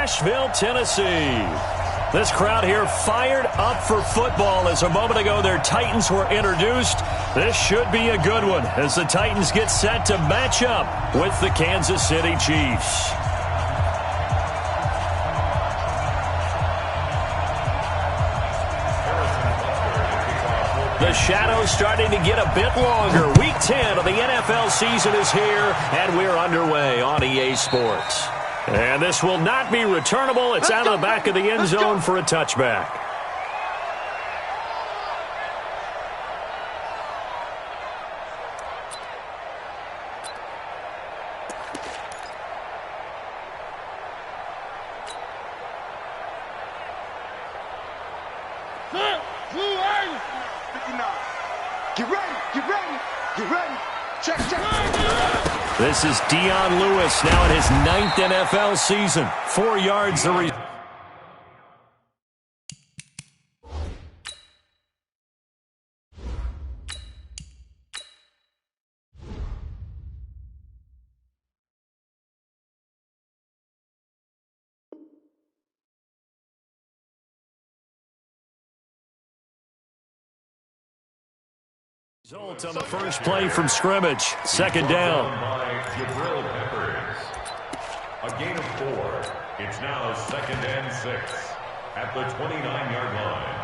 Nashville, Tennessee. This crowd here fired up for football as a moment ago their Titans were introduced. This should be a good one as the Titans get set to match up with the Kansas City Chiefs. The shadow's starting to get a bit longer. Week 10 of the NFL season is here, and we're underway on EA Sports. And this will not be returnable. It's out of the back of the end zone for a touchback. This is Dion Lewis now in his 9th NFL season. 4 yards the result on the first play from scrimmage. Second down. A gain of 4. It's now 2nd and 6 at the 29-yard line.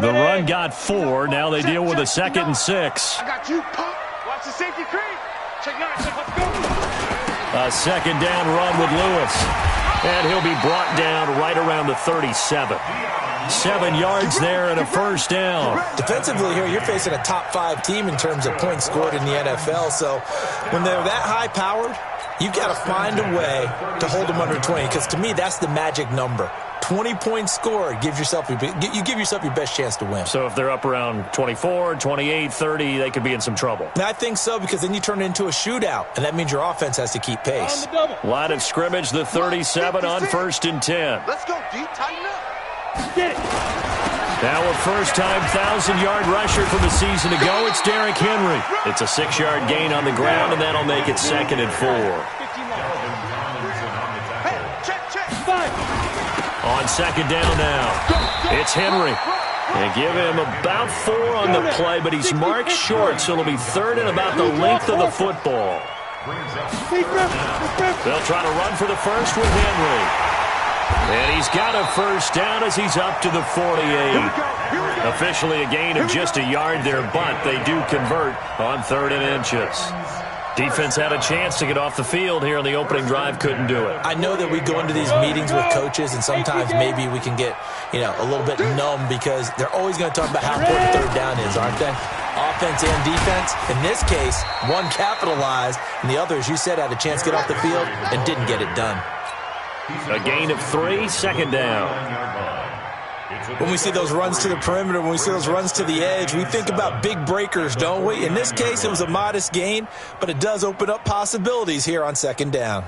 The run got 4. Now they deal with a 2nd and 6. I got you, pump. Watch the safety creep. Check 9. Let's go. A second down run with Lewis. And he'll be brought down right around the 37. 7 yards there and a first down. Defensively here, you're facing a top 5 team in terms of points scored in the NFL. So when they're that high-powered, you got to find a way to hold them under 20. Because to me, that's the magic number. 20 points scored, you give yourself your best chance to win. So if they're up around 24, 28, 30, they could be in some trouble. I think so, because then you turn it into a shootout, and that means your offense has to keep pace. Line of scrimmage, the 37 on 1st and 10. Let's go, D. Tighten up. Get it. Now a first-time 1,000-yard rusher from the season ago, it's Derrick Henry. It's a 6-yard gain on the ground, and that'll make it 2nd and 4. Hey, check. 5. On second down now, it's Henry. And give him about 4 on the play, but he's marked short, so it'll be 3rd and about the length of the football. They'll try to run for the first with Henry. And he's got a first down as he's up to the 48. Officially a gain of just a yard there, but they do convert on 3rd and inches. Defense had a chance to get off the field here on the opening drive, couldn't do it. I know that we go into these meetings with coaches, and sometimes maybe we can get, a little bit numb because they're always going to talk about how important 3rd down is, aren't they? Offense and defense. In this case, one capitalized, and the other, as you said, had a chance to get off the field and didn't get it done. A gain of 3, 2nd down. When we see those runs to the perimeter, when we see those runs to the edge, we think about big breakers, don't we? In this case, it was a modest gain, but it does open up possibilities here on 2nd down.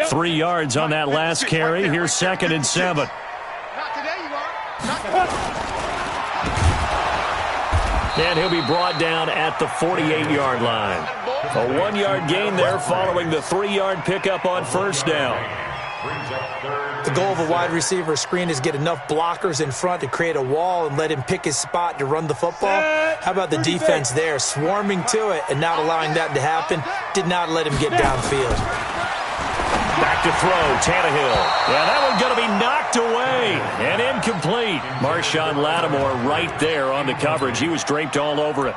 3 yards on that last carry. Here's 2nd and 7. Not today, you are. And he'll be brought down at the 48-yard line. A 1-yard gain there following the 3-yard pickup on first down. The goal of a wide receiver screen is get enough blockers in front to create a wall and let him pick his spot to run the football. How about the defense there, swarming to it and not allowing that to happen? Did not let him get downfield. Back to throw, Tannehill. Yeah, that one's going to be knocked away and incomplete. Marshawn Lattimore right there on the coverage. He was draped all over it.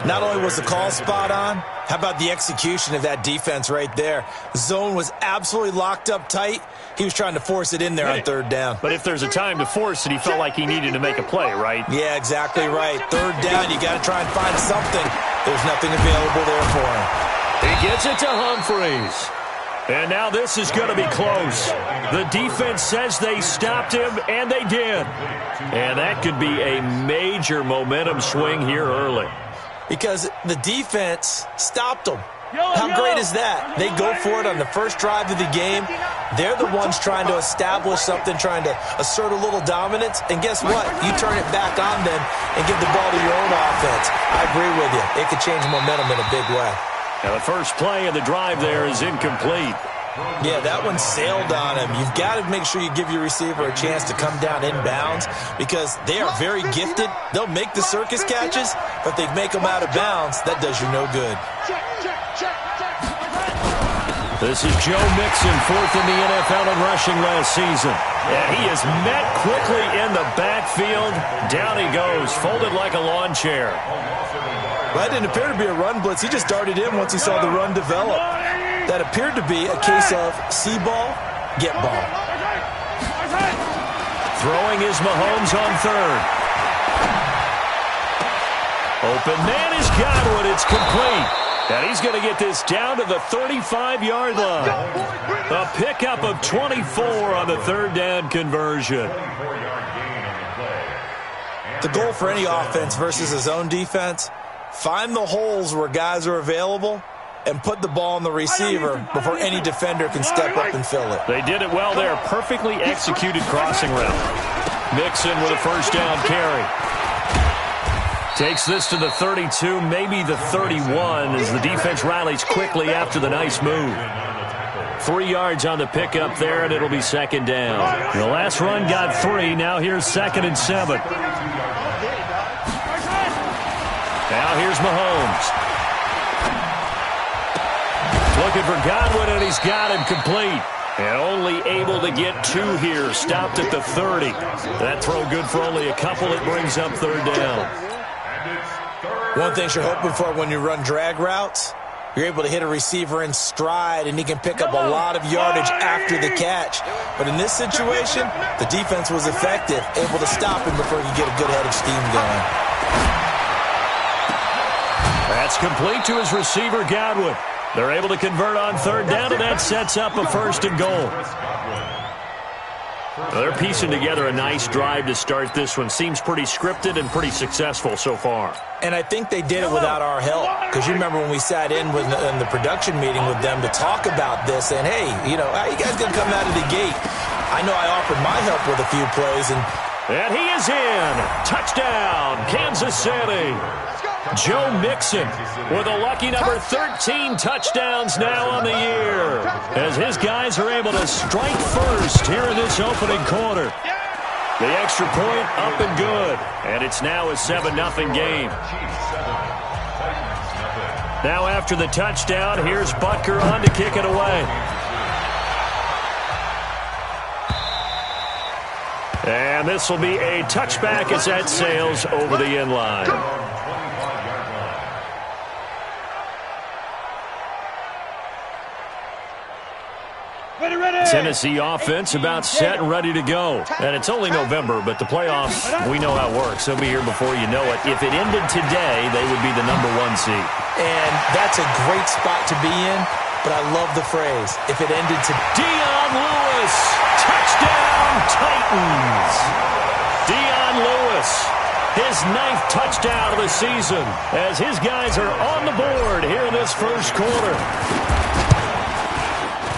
Not only was the call spot on, how about the execution of that defense right there? The zone was absolutely locked up tight. He was trying to force it in there on 3rd down. But if there's a time to force it, he felt like he needed to make a play, right? Yeah, exactly right. 3rd down, you got to try and find something. There's nothing available there for him. He gets it to Humphreys. And now this is going to be close. The defense says they stopped him, and they did. And that could be a major momentum swing here early. Because the defense stopped them. How great is that? They go for it on the first drive of the game. They're the ones trying to establish something, trying to assert a little dominance. And guess what? You turn it back on them and give the ball to your own offense. I agree with you. It could change momentum in a big way. Now the first play of the drive there is incomplete. Yeah, that one sailed on him. You've got to make sure you give your receiver a chance to come down inbounds because they are very gifted. They'll make the circus catches, but if they make them out of bounds, that does you no good. This is Joe Mixon, fourth in the NFL in rushing last season. And he is met quickly in the backfield. Down he goes, folded like a lawn chair. That didn't appear to be a run blitz. He just darted in once he saw the run develop. That appeared to be a case of see ball, get ball. Throwing is Mahomes on third. Open man is Godwin. It's complete. And he's going to get this down to the 35-yard line. A pickup of 24 on the third down conversion. The goal for any offense versus his own defense, find the holes where guys are available and put the ball on the receiver before any defender can step up and fill it. They did it well there. Perfectly executed crossing route. Mixon with a first down carry. Takes this to the 32, maybe the 31, as the defense rallies quickly after the nice move. 3 yards on the pickup there, and it'll be second down. The last run got 3. Now here's 2nd and 7. Now here's Mahomes. Looking for Godwin, and he's got him complete. And only able to get 2 here. Stopped at the 30. That throw good for only a couple. It brings up third down. One thing you're hoping for when you run drag routes, you're able to hit a receiver in stride, and he can pick up a lot of yardage after the catch. But in this situation, the defense was effective, able to stop him before he could get a good head of steam going. That's complete to his receiver, Godwin. They're able to convert on third down, and that sets up a 1st and goal. They're piecing together a nice drive to start this one. Seems pretty scripted and pretty successful so far. And I think they did it without our help. Because you remember when we sat in the production meeting with them to talk about this, and hey, you know, how you guys going to come out of the gate? I know I offered my help with a few plays. And he is in. Touchdown, Kansas City. Joe Mixon with a lucky number 13 touchdowns now on the year, as his guys are able to strike first here in this opening quarter. The extra point up and good, and it's now a 7-0 game. Now after the touchdown, here's Butker on to kick it away. And this will be a touchback as that sails over the end line. Tennessee offense about set and ready to go. And it's only November, but the playoffs, we know how it works. They'll be here before you know it. If it ended today, they would be the number 1 seed. And that's a great spot to be in, but I love the phrase, if it ended today. Dion Lewis, touchdown Titans. Dion Lewis, his 9th touchdown of the season, as his guys are on the board here in this first quarter.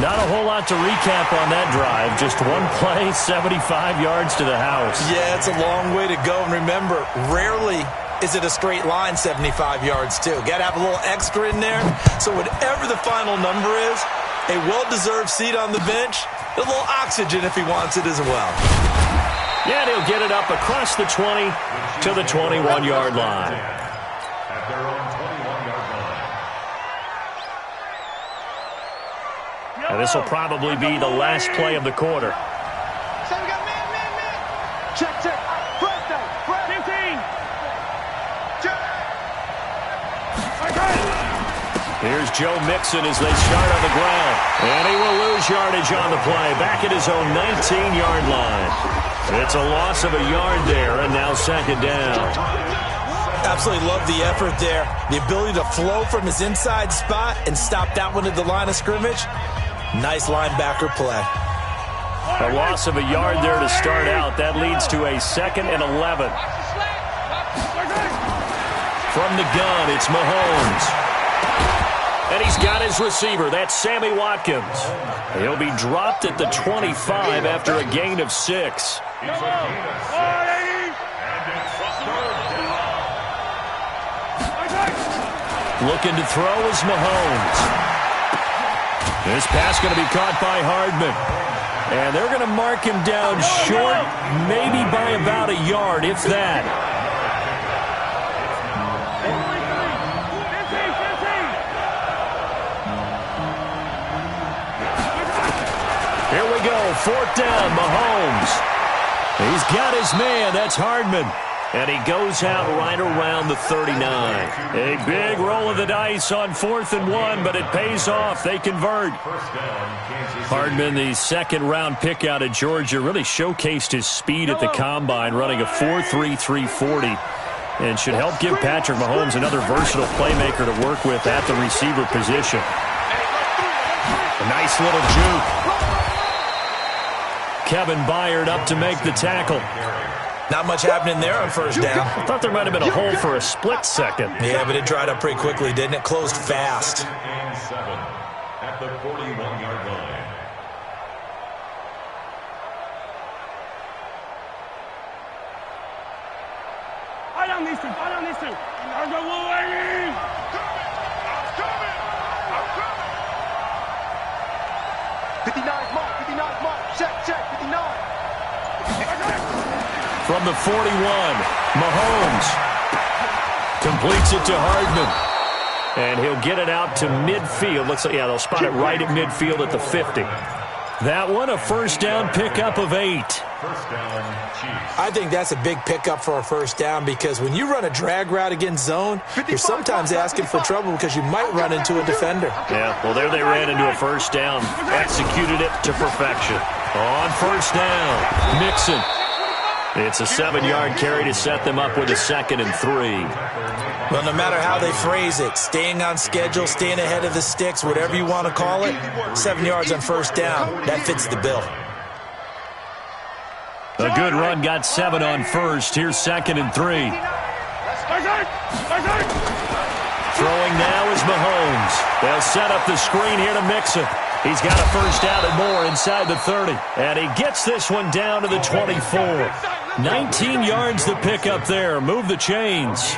Not a whole lot to recap on that drive. Just one play, 75 yards to the house. Yeah, it's a long way to go. And remember, rarely is it a straight line 75 yards, too. Got to have a little extra in there. So whatever the final number is, a well-deserved seat on the bench, a little oxygen if he wants it as well. Yeah, he'll get it up across the 20 to the 21-yard line. At their own 21-yard line. And this will probably be the last play of the quarter. So we got man. Check. Fred. 15. Check. Here's Joe Mixon as they start on the ground. And he will lose yardage on the play. Back at his own 19-yard line. It's a loss of a yard there, and now 2nd down. Absolutely love the effort there. The ability to flow from his inside spot and stop that one at the line of scrimmage. Nice linebacker play. A loss of a yard there to start out. That leads to a 2nd and 11. From the gun, it's Mahomes. And he's got his receiver, that's Sammy Watkins. He'll be dropped at the 25 after a gain of 6. Looking to throw is Mahomes. This pass going to be caught by Hardman. And they're going to mark him down short, maybe by about a yard, if that. Here we go, 4th down, Mahomes. He's got his man, that's Hardman. And he goes out right around the 39. A big roll of the dice on 4th and 1, but it pays off. They convert. Hardman, the second-round pick out of Georgia, really showcased his speed at the combine, running a 4.33 40, and should help give Patrick Mahomes another versatile playmaker to work with at the receiver position. A nice little juke. Kevin Byard up to make the tackle. Not much happening there on 1st down. I thought there might have been a hole for a split second. Yeah, but it dried up pretty quickly, didn't it? Closed fast. At the 41-yard line. I don't need to. I'm coming. 59's mark. 59's mark. Check. 59. From the 41, Mahomes completes it to Hardman. And he'll get it out to midfield. Looks like, yeah, they'll spot it right at midfield at the 50. That one, a 1st down pickup of 8. I think that's a big pickup for a 1st down because when you run a drag route against zone, you're sometimes asking for trouble because you might run into a defender. Yeah, well, there they ran into a 1st down. Executed it to perfection. On 1st down, Mixon. It's a 7-yard carry to set them up with a 2nd and 3. Well, no matter how they phrase it, staying on schedule, staying ahead of the sticks, whatever you want to call it, 7 yards on 1st down, that fits the bill. A good run got 7 on 1st. Here's 2nd and 3. Throwing now is Mahomes. They'll set up the screen here to Mixon. He's got a 1st down and more inside the 30. And he gets this one down to the 24. 19 yards to pick up there. Move the chains.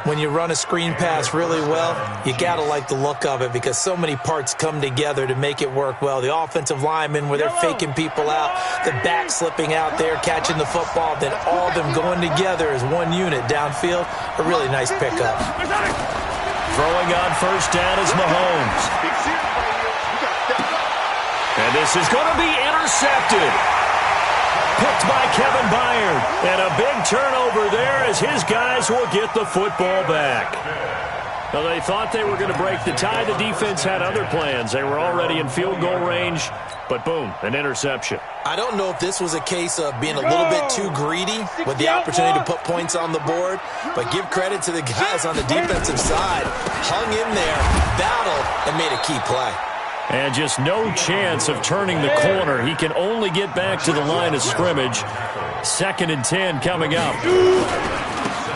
When you run a screen pass really well, you got to like the look of it because so many parts come together to make it work well. The offensive linemen where they're faking people out, the back slipping out there, catching the football, then all of them going together as one unit downfield. A really nice pickup. Throwing on 1st down is Mahomes. And this is going to be intercepted. Picked by Kevin Byard. And a big turnover there as his guys will get the football back. Well, they thought they were going to break the tie. The defense had other plans. They were already in field goal range. But boom, an interception. I don't know if this was a case of being a little bit too greedy with the opportunity to put points on the board. But give credit to the guys on the defensive side. Hung in there, battled, and made a key play. And just no chance of turning the corner. He can only get back to the line of scrimmage. 2nd and 10 coming up.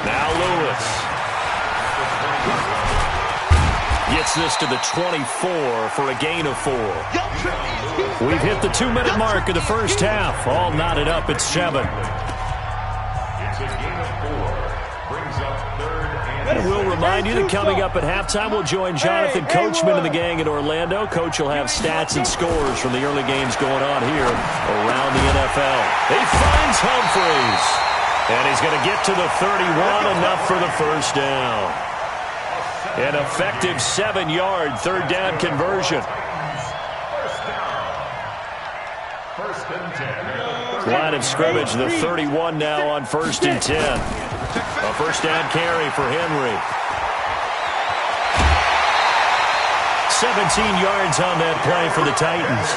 Now Lewis gets this to the 24 for a gain of 4. We've hit the 2-minute mark of the 1st half. All knotted up at 7. It's a gain of 4. Brings up 3rd and And we'll remind you that coming up at halftime, we'll join Jonathan Coachman and the gang in Orlando. Coach will have stats and scores from the early games going on here around the NFL. He finds Humphries. And he's going to get to the 31, enough for the 1st down. An effective 7-yard 3rd down conversion. 1st and 10. Line of scrimmage, the 31 now on 1st and 10. A 1st down carry for Henry. 17 yards on that play for the Titans.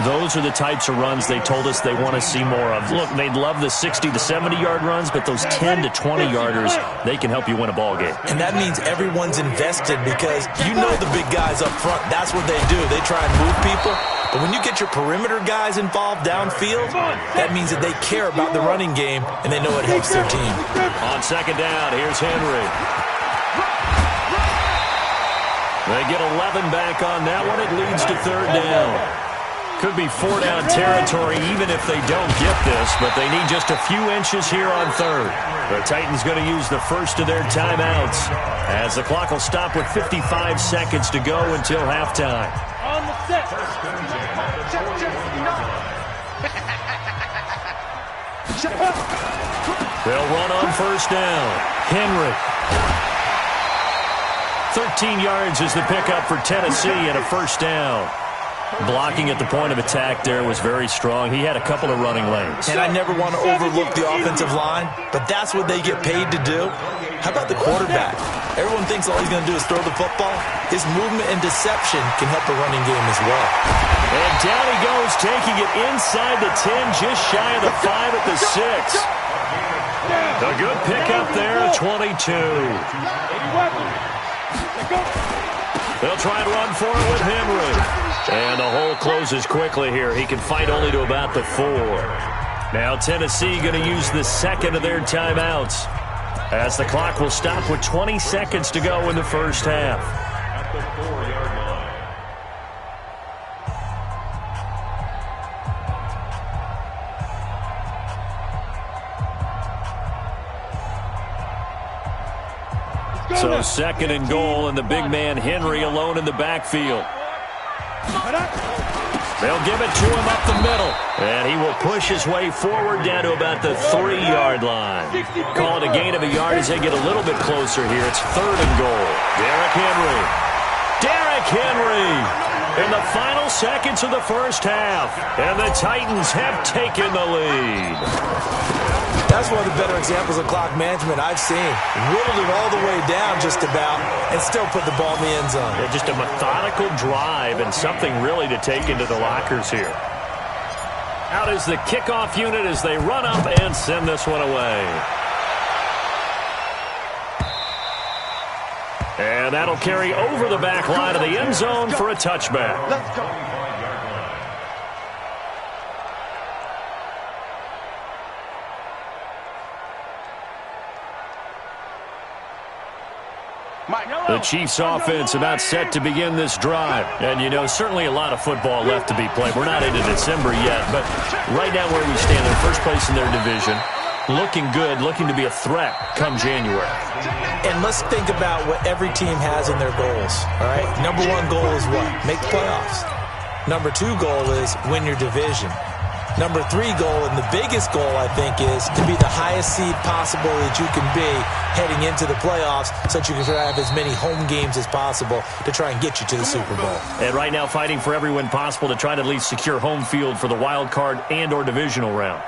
Those are the types of runs they told us they want to see more of. Look, they'd love the 60 to 70-yard runs, but those 10 to 20-yarders, they can help you win a ball game. And that means everyone's invested because you know the big guys up front. That's what they do. They try and move people. But when you get your perimeter guys involved downfield, that means that they care about the running game, and they know it helps their team. On 2nd down, here's Henry. They get 11 back on that one. It leads to third down. Could be four-down territory even if they don't get this, but they need just a few inches here on third. The Titans going to use the first of their timeouts as the clock will stop with 55 seconds to go until halftime. On the set. They'll run on first down. Henry. 13 yards is the pickup for Tennessee and a first down. Blocking at the point of attack there was very strong. He had a couple of running lanes. And I never want to overlook the offensive line, but that's what they get paid to do. How about the quarterback? Everyone thinks all he's going to do is throw the football. His movement and deception can help the running game as well. And down he goes, taking it inside the 10, just shy of the 5 at the 6. A good pickup there at 22. They'll try and run for it with Henry. And the hole closes quickly here. He can fight only to about the 4. Now Tennessee going to use the second of their timeouts as the clock will stop with 20 seconds to go in the first half. At the 4-yard line. So second and goal, and the big man Henry alone in the backfield. They'll give it to him up the middle, and he will push his way forward down to about the 3-yard line. Call it a gain of a yard as they get a little bit closer here. It's third and goal. Derrick Henry in the final seconds of the first half, and the Titans have taken the lead. That's one of the better examples of clock management I've seen. Whittled it all the way down just about and still put the ball in the end zone. Yeah, just a methodical drive and something really to take into the lockers here. Out is the kickoff unit as they run up and send this one away. And that'll carry over the back line of the end zone for a touchback. Let's go. The Chiefs offense about set to begin this drive. And, you know, certainly a lot of football left to be played. We're not into December yet, but right now where we stand, in first place in their division, looking good, looking to be a threat come January. And let's think about what every team has in their goals, all right? Number one goal is what? Make the playoffs. Number two goal is win your division. Number three goal, and the biggest goal, I think, is to be the highest seed possible that you can be heading into the playoffs so that you can have as many home games as possible to try and get you to the Super Bowl. And right now fighting for every win possible to try to at least secure home field for the wild card and or divisional round.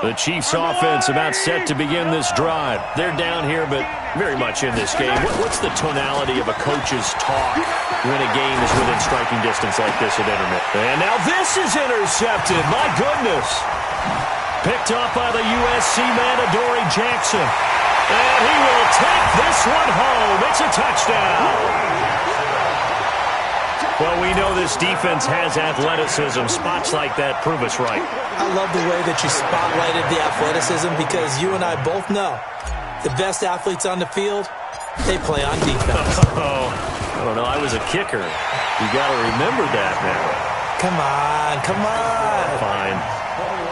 The Chiefs offense about set to begin this drive. They're down here, but very much in this game. What's the tonality of a coach's talk when a game is within striking distance like this at internet? And now this is intercepted. My goodness. Picked up by the USC man, Adoree Jackson. And he will take this one home. It's a touchdown. Well, we know this defense has athleticism. Spots like that prove us right. I love the way that you spotlighted the athleticism because you and I both know the best athletes on the field, they play on defense. Oh, I don't know. I was a kicker. You got to remember that now. Come on. Fine.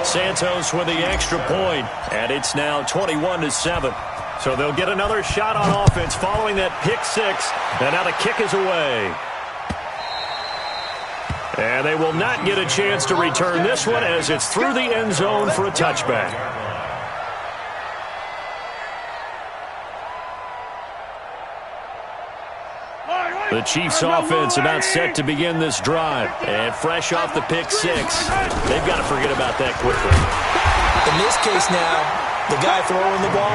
Santos with the extra point, and it's now 21-7. So they'll get another shot on offense following that pick six, and now the kick is away. And they will not get a chance to return this one as it's through the end zone for a touchback. The Chiefs offense about set to begin this drive. And fresh off the pick six, they've got to forget about that quickly. In this case now, the guy throwing the ball,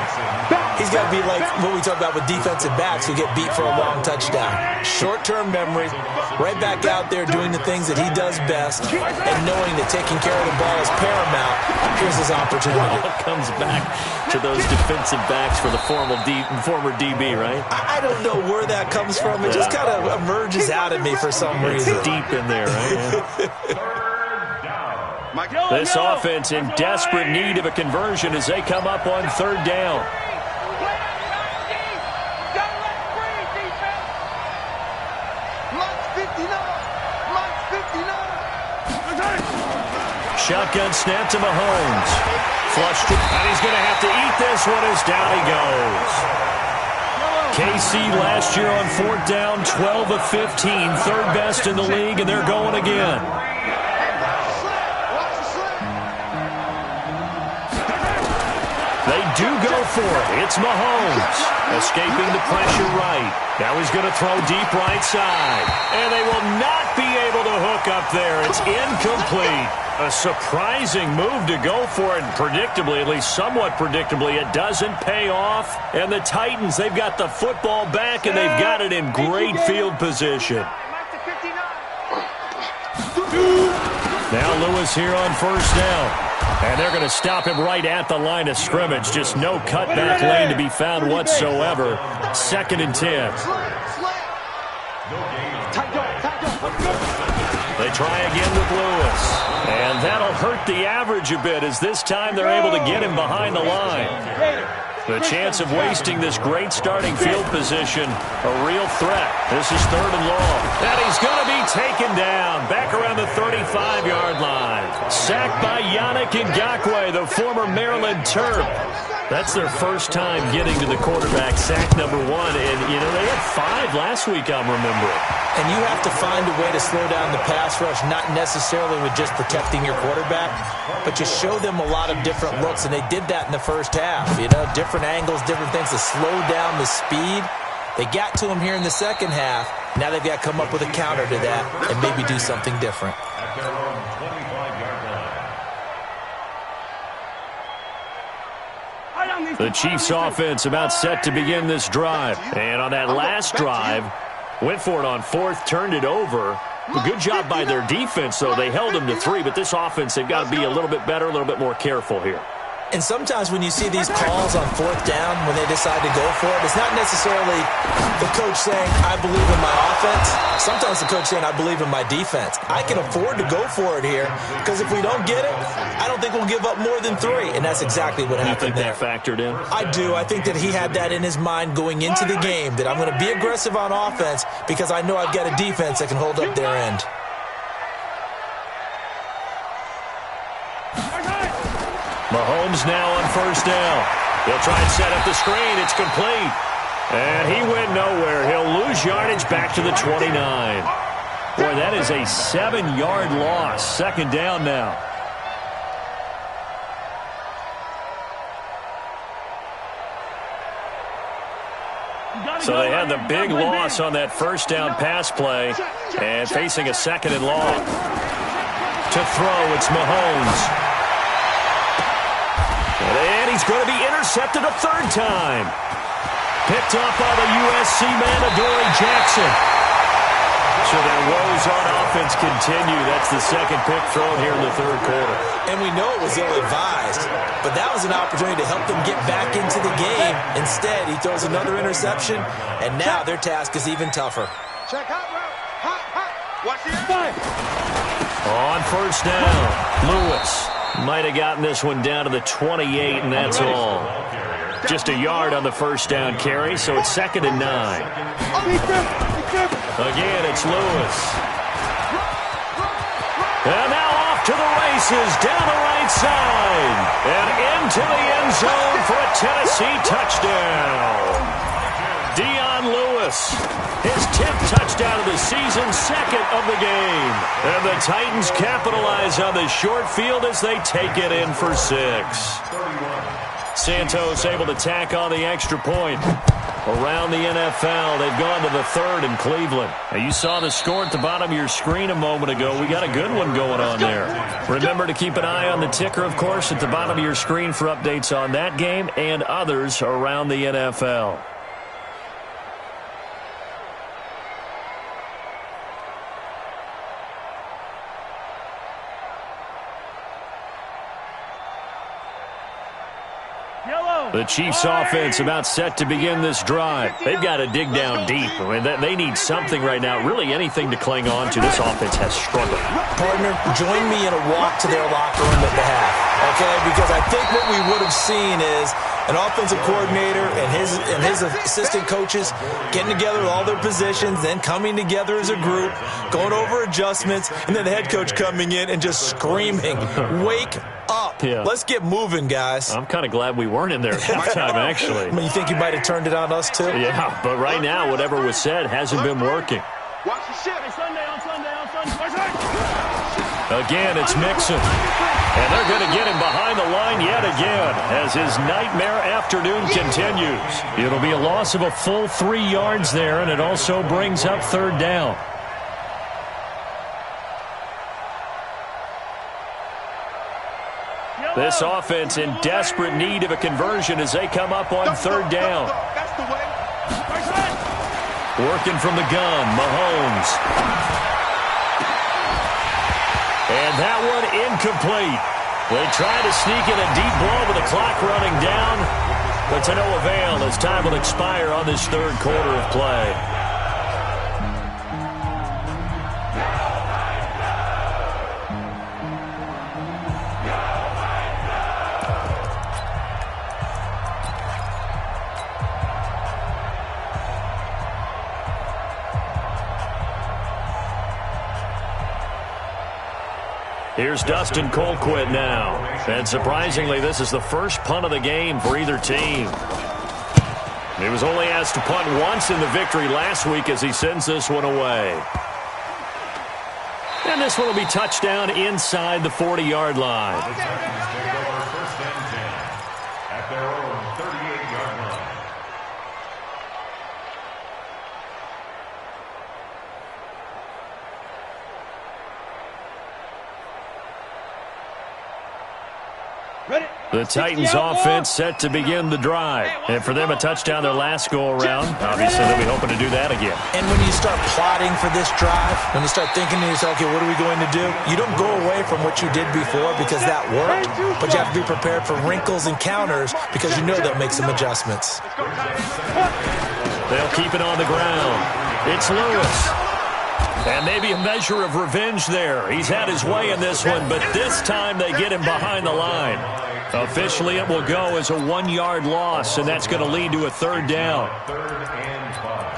he's got to be like what we talk about with defensive backs who get beat for a long touchdown. Short-term memory, right back out there doing the things that he does best, and knowing that taking care of the ball is paramount. Here's his opportunity. It comes back to those defensive backs for the former DB, right? I don't know where that comes from. It just kind of emerges out of me for some reason. It's deep in there, right? This offense in desperate need of a conversion as they come up on third down. Shotgun snap to Mahomes. Flushed it, and he's going to have to eat this one as down he goes. KC last year on 4th down, 12 of 15, third best in the league, and they're going again. They do go for it. It's Mahomes escaping the pressure right. Now he's going to throw deep right side. And they will not be able to hook up there. It's incomplete. A surprising move to go for it. And predictably, at least somewhat predictably, it doesn't pay off. And the Titans, they've got the football back, and they've got it in great field position. Now Lewis here on 1st down. And they're going to stop him right at the line of scrimmage. Just no cutback lane to be found whatsoever. 2nd and 10. They try again with Lewis. And that'll hurt the average a bit, as this time they're able to get him behind the line. The chance of wasting this great starting field position, a real threat. This is 3rd and long. And he's going to be taken down back around the 35-yard line. Sacked by Yannick Ngakoue, the former Maryland Terp. That's their first time getting to the quarterback, sack number 1. And, you know, they had 5 last week, I'm remembering. And you have to find a way to slow down the pass rush, not necessarily with just protecting your quarterback, but you show them a lot of different looks, and they did that in the first half. You know, different angles, different things to slow down the speed. They got to him here in the second half. Now they've got to come up with a counter to that and maybe do something different. At their own 25-yard line. The Chiefs offense about set to begin this drive. And on that last drive, went for it on 4th, turned it over. A good job by their defense, though. They held them to 3, but this offense, they've got to be a little bit better, a little bit more careful here. And sometimes when you see these calls on 4th down, when they decide to go for it, it's not necessarily the coach saying, I believe in my offense. Sometimes the coach saying, I believe in my defense. I can afford to go for it here, because if we don't get it, I don't think we'll give up more than 3. And that's exactly what happened there. You think that factored in? I do. I think that he had that in his mind going into the game, that I'm going to be aggressive on offense because I know I've got a defense that can hold up their end. Mahomes now on 1st down. He'll try and set up the screen. It's complete. And he went nowhere. He'll lose yardage back to the 29. Boy, that is a 7-yard loss. 2nd down now. So they had the big loss on that 1st down pass play. And facing a 2nd and long. To throw, it's Mahomes. And he's going to be intercepted a 3rd time. Picked up by the USC man, Adoree Jackson. So their woes on offense continue. That's the 2nd pick thrown here in the 3rd quarter. And we know it was ill-advised, but that was an opportunity to help them get back into the game. Instead, he throws another interception, and now their task is even tougher. Check out, bro. Hot, hot. Watch the inside. On 1st down, Lewis might have gotten this one down to the 28, and that's all. Just a yard on the 1st down carry, so it's 2nd and 9. Again, it's Lewis. And now off to the races, down the right side, and into the end zone for a Tennessee touchdown. Dion Lewis, his 10th touchdown of the season, 2nd of the game. And the Titans capitalize on the short field as they take it in for 6. Santos able to tack on the extra point. Around the NFL, they've gone to the 3rd in Cleveland. Now, you saw the score at the bottom of your screen a moment ago. We got a good one going on there. Remember to keep an eye on the ticker, of course, at the bottom of your screen for updates on that game and others around the NFL. The Chiefs offense about set to begin this drive. They've got to dig down deep. I mean, they need something right now, really anything to cling on to. This offense has struggled. Partner, join me in a walk to their locker room at the half, okay? Because I think what we would have seen is an offensive coordinator and his assistant coaches getting together with all their positions, then coming together as a group, going over adjustments, and then the head coach coming in and just screaming, "Wake up. Yeah. Let's get moving, guys." I'm kind of glad we weren't in there at halftime, actually. I mean, you think you might have turned it on us, too? Yeah, but right now, whatever was said hasn't been working. Watch the shit. Sunday. Again, it's Mixon. And they're going to get him behind the line yet again as his nightmare afternoon continues. It'll be a loss of a full 3 yards there, and it also brings up third down. This offense in desperate need of a conversion as they come up on third down. Working from the gun, Mahomes. And that one incomplete. They try to sneak in a deep ball with the clock running down, but to no avail as time will expire on this third quarter of play. Here's Dustin Colquitt now. And surprisingly, this is the first punt of the game for either team. He was only asked to punt once in the victory last week as he sends this one away. And this one will be touchdown inside the 40-yard line. First and 10 at their own 38-yard line. The Titans offense set to begin the drive. And for them, a touchdown their last go-around. Obviously, they'll be hoping to do that again. And when you start plotting for this drive, when you start thinking to yourself, okay, what are we going to do? You don't go away from what you did before because that worked, but you have to be prepared for wrinkles and counters because you know they'll make some adjustments. They'll keep it on the ground. It's Lewis. And maybe a measure of revenge there. He's had his way in this one, but this time they get him behind the line. Officially, it will go as a 1-yard loss, and that's going to lead to a third down. Third and 5.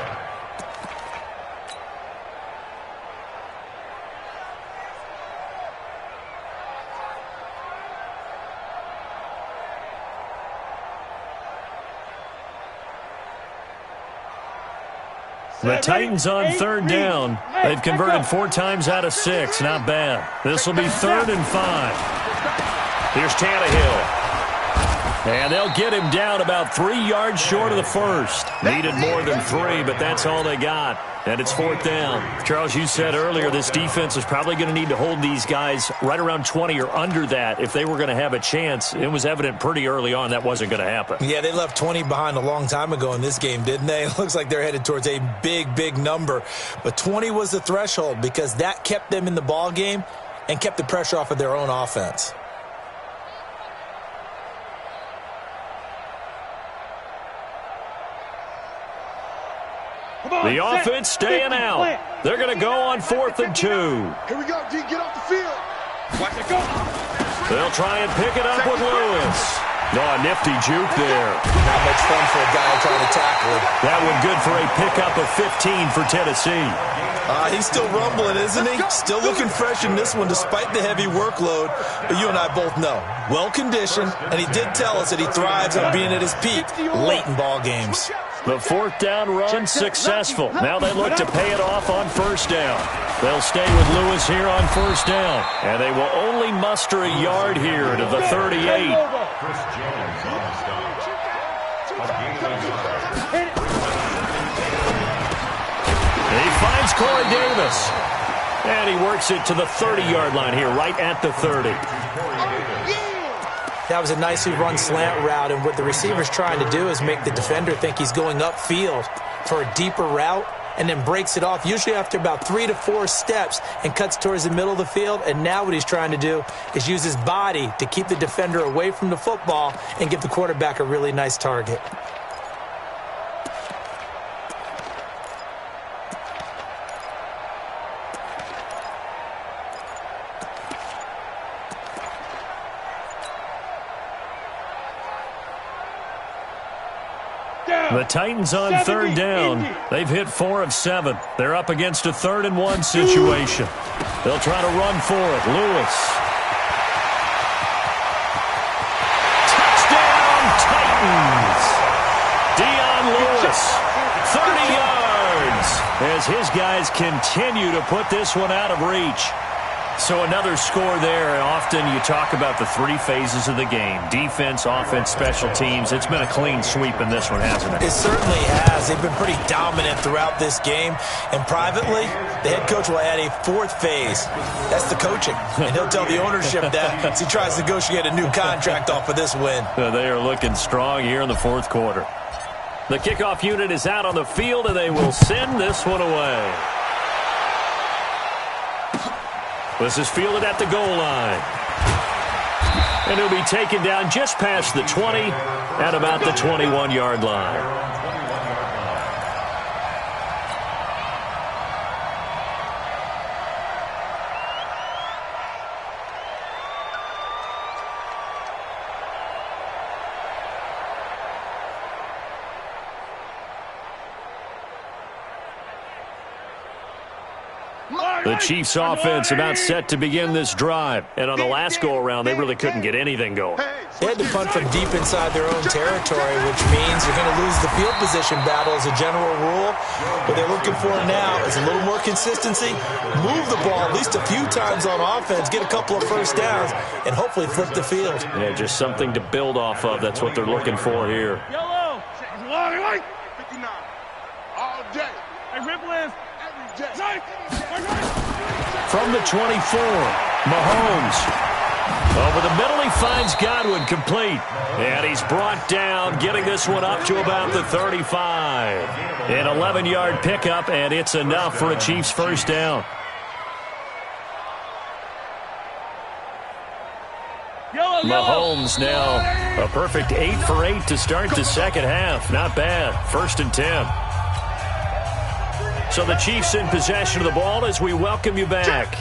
The Titans on third down. They've converted 4 times out of 6. Not bad. This will be 3rd and 5. Here's Tannehill. And they'll get him down about 3 yards short of the first. Needed more than 3, but that's all they got. And it's 4th down. Charles, you said earlier this defense is probably going to need to hold these guys right around 20 or under that if they were going to have a chance. It was evident pretty early on that wasn't going to happen. Yeah, they left 20 behind a long time ago in this game, didn't they? It looks like they're headed towards a big, big number. But 20 was the threshold because that kept them in the ball game and kept the pressure off of their own offense. The offense staying out. They're going to go on 4th and 2. Here we go, D. Get off the field. Watch it go. They'll try and pick it up with Lewis. No, a nifty juke there. Not much fun for a guy trying to tackle it. That one good for a pickup of 15 for Tennessee. He's still rumbling, isn't he? Still looking fresh in this one despite the heavy workload. But you and I both know, well-conditioned, and he did tell us that he thrives on being at his peak late in ball games. The 4th down run successful. Now they look to pay it off on 1st down. They'll stay with Lewis here on 1st down. And they will only muster a yard here to the 38. Chris Jones on the stop. He finds Corey Davis. And he works it to the 30-yard line here, right at the 30. That was a nicely run slant route, and what the receiver's trying to do is make the defender think he's going upfield for a deeper route and then breaks it off, usually after about 3 to 4 steps, and cuts towards the middle of the field. And now what he's trying to do is use his body to keep the defender away from the football and give the quarterback a really nice target. The Titans on third down. They've hit 4 of 7. They're up against a 3rd and 1 situation. They'll try to run for it. Lewis. Touchdown, Titans. Dion Lewis, 30 yards, as his guys continue to put this one out of reach. So another score there. Often you talk about the 3 phases of the game: defense, offense, special teams. It's been a clean sweep in this one, hasn't it? It certainly has. They've been pretty dominant throughout this game. And privately, the head coach will add a 4th phase. That's the coaching. And he'll tell the ownership that as he tries to negotiate a new contract off of this win. They are looking strong here in the 4th quarter. The kickoff unit is out on the field, and they will send this one away. This is fielded at the goal line. And he'll be taken down just past the 20 at about the 21-yard line. The Chiefs offense about set to begin this drive. And on the last go-around, they really couldn't get anything going. They had to punt from deep inside their own territory, which means you're going to lose the field position battle as a general rule. What they're looking for now is a little more consistency, move the ball at least a few times on offense, get a couple of first downs, and hopefully flip the field. Yeah, just something to build off of. That's what they're looking for here. Yellow. 59. All day. Hey, Riplands. From the 24, Mahomes. Over the middle, he finds Godwin complete. And he's brought down, getting this one up to about the 35. An 11-yard pickup, and it's enough for a Chiefs first down. Mahomes now a perfect 8 for 8 to start the second half. Not bad. 1st and 10. So the Chiefs in possession of the ball as we welcome you back.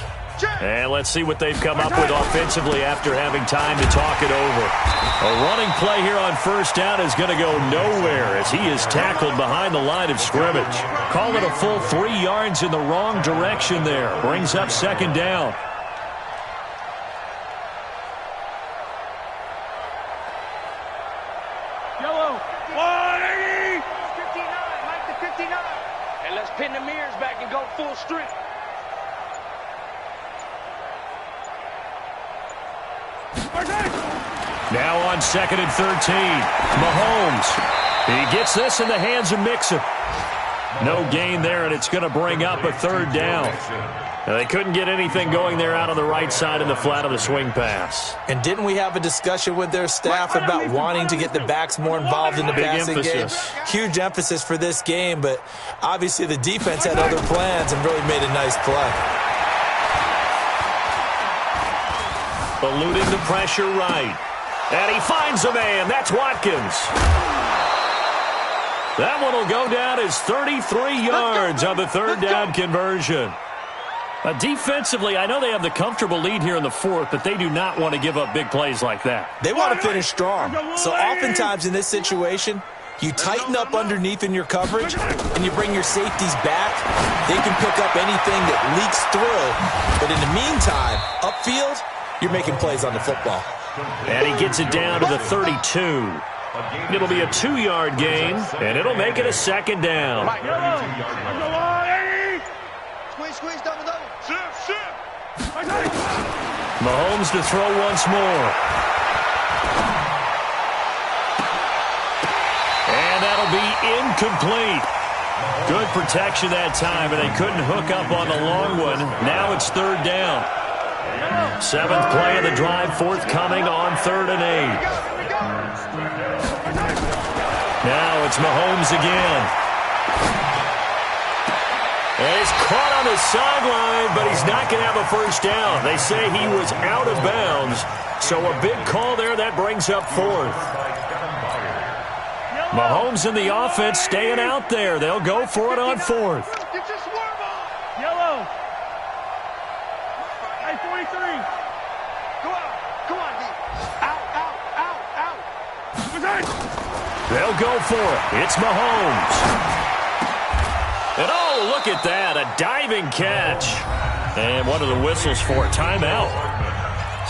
And let's see what they've come up with offensively after having time to talk it over. A running play here on first down is going to go nowhere as he is tackled behind the line of scrimmage. Call it a full 3 yards in the wrong direction there. Brings up second down. Yellow. 180. 59. Mike the 59. And let's pin the mirrors back and go full strength. Now on 2nd and 13. Mahomes. He gets this in the hands of Mixon. No gain there, and it's going to bring up a 3rd down. Now, they couldn't get anything going there out on the right side in the flat of the swing pass. And didn't we have a discussion with their staff about wanting to get the backs more involved in the passing game? Huge emphasis for this game, but obviously the defense had other plans and really made a nice play. Eluding the pressure right. And he finds a man. That's Watkins. That one will go down as 33 yards on the 3rd down conversion. Defensively, I know they have the comfortable lead here in the 4th, but they do not want to give up big plays like that. They want to finish strong. So oftentimes in this situation, you tighten up underneath in your coverage, and you bring your safeties back. They can pick up anything that leaks through. But in the meantime, upfield, you're making plays on the football. And he gets it down to the 32. It'll be a 2-yard gain, and it'll make it a 2nd down. Squeeze, double. Mahomes to throw once more. And that'll be incomplete. Good protection that time, and they couldn't hook up on the long one. Now it's 3rd down. 7th play of the drive, forthcoming on 3rd and 8. Now it's Mahomes again. And he's caught on the sideline, but he's not going to have a first down. They say he was out of bounds, so a big call there. That brings up 4th. Mahomes and the offense staying out there. They'll go for it on 4th. Get your swerve on. Yellow. Hey, 43. Go on, D. Out. They'll go for it. It's Mahomes. And oh, look at that, a diving catch. And one of the whistles for a timeout.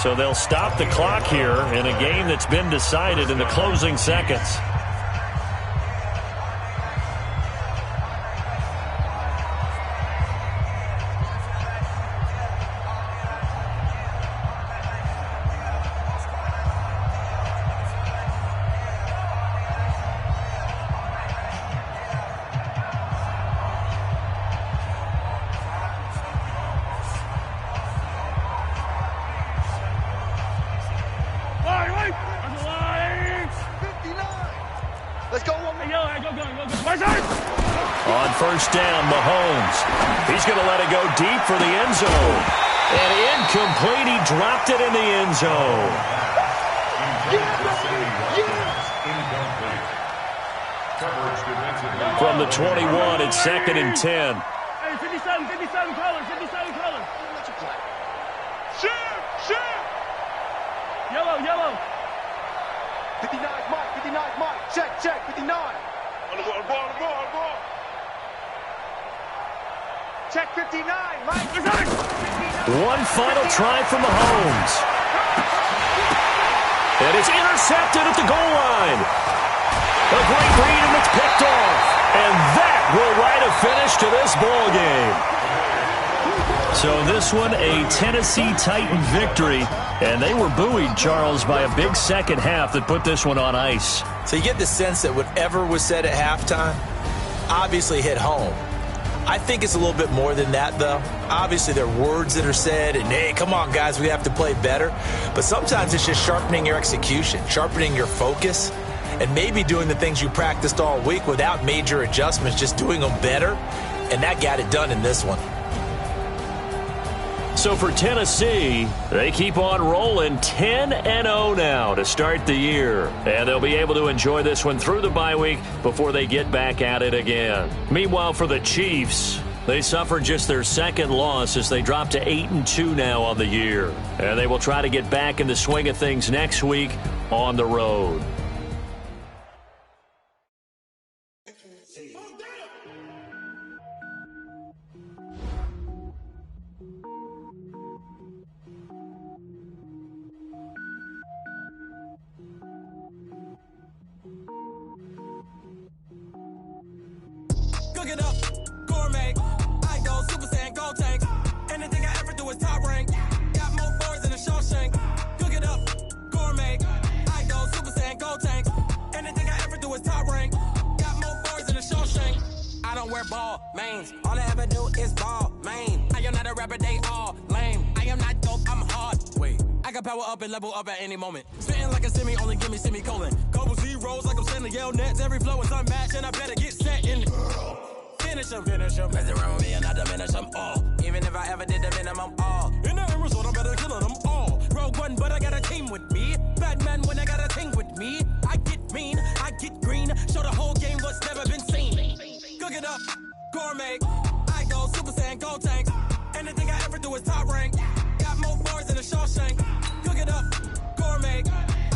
So they'll stop the clock here in a game that's been decided in the closing seconds. On first down, Mahomes. He's going to let it go deep for the end zone. And incomplete. He dropped it in the end zone. From the 21, it's 2nd and 10. Hey, 57 colors. Shoot! Yellow. 59, Mike. Check, 59. On the ball. Check 59, Mike. 59. One final try from Mahomes. And it's intercepted at the goal line. A great read, and it's picked off. And that will write a finish to this ball game. So this one, a Tennessee Titan victory. And they were buoyed, Charles, by a big second half that put this one on ice. So you get the sense that whatever was said at halftime obviously hit home. I think it's a little bit more than that, though. Obviously, there are words that are said, and, hey, come on, guys, we have to play better. But sometimes it's just sharpening your execution, sharpening your focus, and maybe doing the things you practiced all week without major adjustments, just doing them better. And that got it done in this one. So for Tennessee, they keep on rolling 10-0 now to start the year. And they'll be able to enjoy this one through the bye week before they get back at it again. Meanwhile, for the Chiefs, they suffered just their second loss as they drop to 8-2 now on the year. And they will try to get back in the swing of things next week on the road. Cook it up, gourmet. I go Super Saiyan, gold tank. Anything I ever do is top rank. Got more bars than a Shawshank. Cook it up, gourmet. I go Super Saiyan, gold tank. Anything I ever do is top rank. Got more bars than a Shawshank. I don't wear ball mains. All I ever do is ball main. I am not a rapper, they all lame. I am not dope, I'm hard. Wait, I can power up and level up at any moment. Spitting like a semi, only give me semicolon. Couple zeros like I'm sending yell nets. Every flow is unmatched and I better get set in. Finish them. Mess around with me and I diminish them all. Even if I ever did the minimum all. In the end result, I'm better killing them all. Rogue One, but I got a team with me. Batman when I got a team with me. I get mean, I get green. Show the whole game what's never been seen. Cook it up, gourmet. I go Super Saiyan, gold tank. Anything I ever do is top rank. Got more bars than a Shawshank. Cook it up, gourmet.